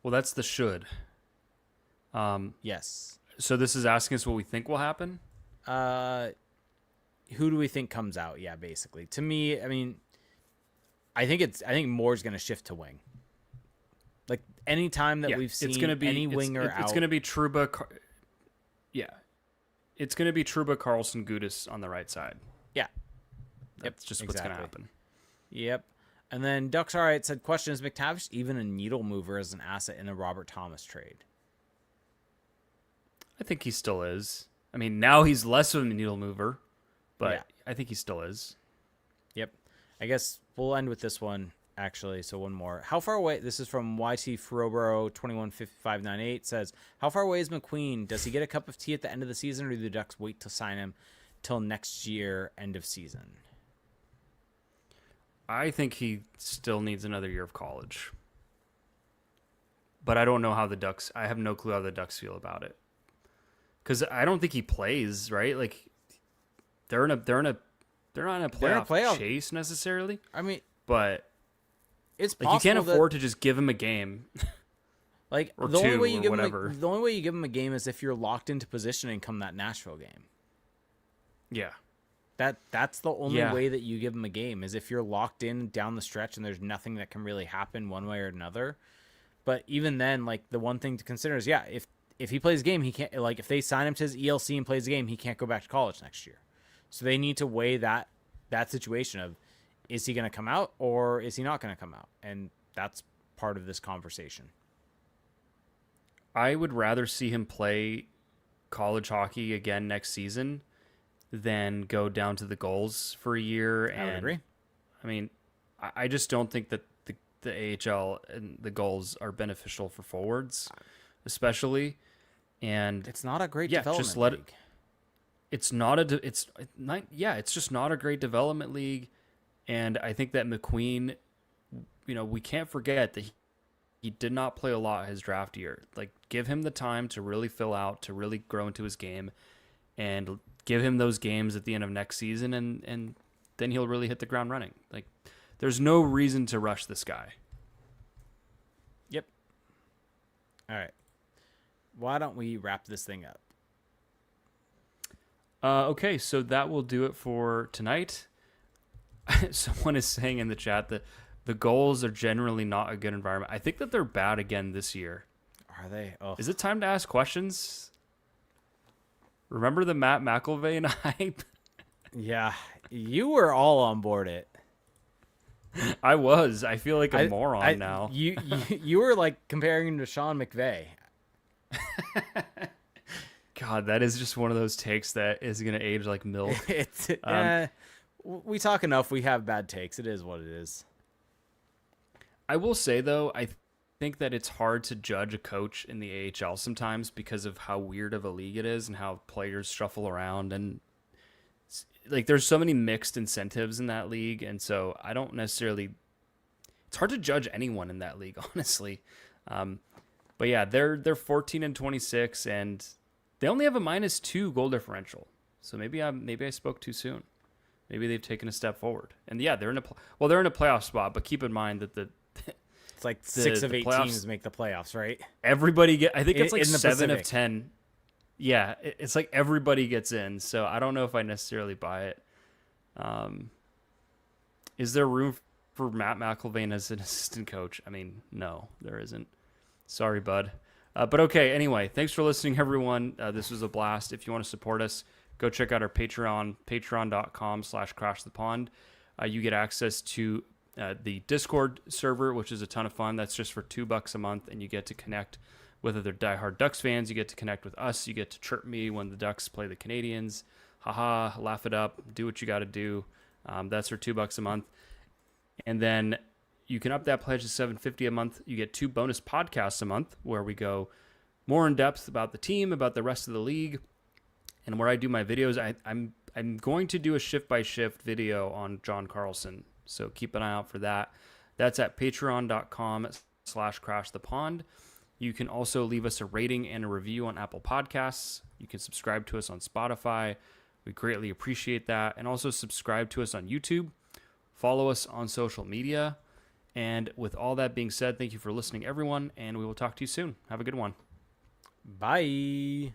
Well, that's the should. Yes. So this is asking us what we think will happen. Who do we think comes out? Yeah, basically. To me, I mean, I think Moore's going to shift to wing. Like any time that we've seen any winger out, it's going to be Trouba. Yeah, it's going to be Trouba, Carlson, Gudas on the right side. Yeah, that's just what's going to happen. Yep. And then Ducks All Right said, question, is McTavish even a needle mover as an asset in the Robert Thomas trade? I think he still is. I mean, now he's less of a needle mover, but Yeah. I think he still is. Yep. I guess we'll end with this one, actually. So one more. How far away, this is from YT Frobro 215598, says, how far away is McQueen? Does he get a cup of tea at the end of the season, or do the Ducks wait to sign him till next year, end of season? I think he still needs another year of college. But I don't know how the Ducks, I have no clue how the Ducks feel about it. Because I don't think he plays, right? Like, they're not in a playoff chase necessarily. I mean, but it's like, you can't afford to just give him a game. Like or the two, only way you or give whatever. the only way you give him a game is if you're locked into positioning come that Nashville game. Yeah. That's the only way that you give him a game, is if you're locked in down the stretch and there's nothing that can really happen one way or another. But even then, like, the one thing to consider is, if he plays a game, he can't, like, if they sign him to his ELC and plays a game, he can't go back to college next year. So they need to weigh that situation of, is he going to come out or is he not going to come out? And that's part of this conversation. I would rather see him play college hockey again next season than go down to the goals for a year. I would agree. I mean, I just don't think that the AHL and the goals are beneficial for forwards, especially. And it's not a great development just let league. It's just not a great development league. And I think that McQueen, we can't forget that he did not play a lot his draft year. Like, give him the time to really fill out, to really grow into his game, and give him those games at the end of next season, and then he'll really hit the ground running. Like, there's no reason to rush this guy. Yep. All right. Why don't we wrap this thing up? Okay, so that will do it for tonight. Someone is saying in the chat that the goals are generally not a good environment. I think that they're bad again this year. Are they? Oh. Is it time to ask questions? Remember the Matt McIlvaine hype? Yeah, you were all on board it. I was. I feel like a moron now. You were like comparing him to Sean McVay. God, that is just one of those takes that is going to age like milk. We talk enough. We have bad takes. It is what it is. I will say, though, I think that it's hard to judge a coach in the AHL sometimes because of how weird of a league it is and how players shuffle around. And like, there's so many mixed incentives in that league. And so I don't necessarily, it's hard to judge anyone in that league, honestly. But yeah, they're 14-26 and they only have a -2 goal differential. So maybe I spoke too soon. Maybe they've taken a step forward. And yeah, they're in a playoff spot, but keep in mind that it's like 6 of 8 teams make the playoffs, right? Everybody I think it's like 7 of Pacific. 10. Yeah, it's like everybody gets in. So I don't know if I necessarily buy it. Is there room for Matt McIlvaine as an assistant coach? I mean, no, there isn't. Sorry, bud. But okay, anyway, thanks for listening, everyone. This was a blast. If you want to support us, go check out our Patreon, patreon.com/crashthepond. You get access to the Discord server, which is a ton of fun. That's just for $2 a month, and you get to connect with other diehard Ducks fans. You get to connect with us. You get to chirp me when the Ducks play the Canadiens. Haha, laugh it up. Do what you got to do. That's for $2 a month. And then you can up that pledge to $7.50 a month. You get 2 bonus podcasts a month where we go more in depth about the team, about the rest of the league, and where I do my videos. I'm going to do a shift by shift video on John Carlson, so keep an eye out for that. That's at patreon.com/crashthepond. You can also leave us a rating and a review on Apple Podcasts. You can subscribe to us on Spotify. We greatly appreciate that. And also subscribe to us on YouTube. Follow us on social media. And with all that being said, thank you for listening, everyone, and we will talk to you soon. Have a good one. Bye.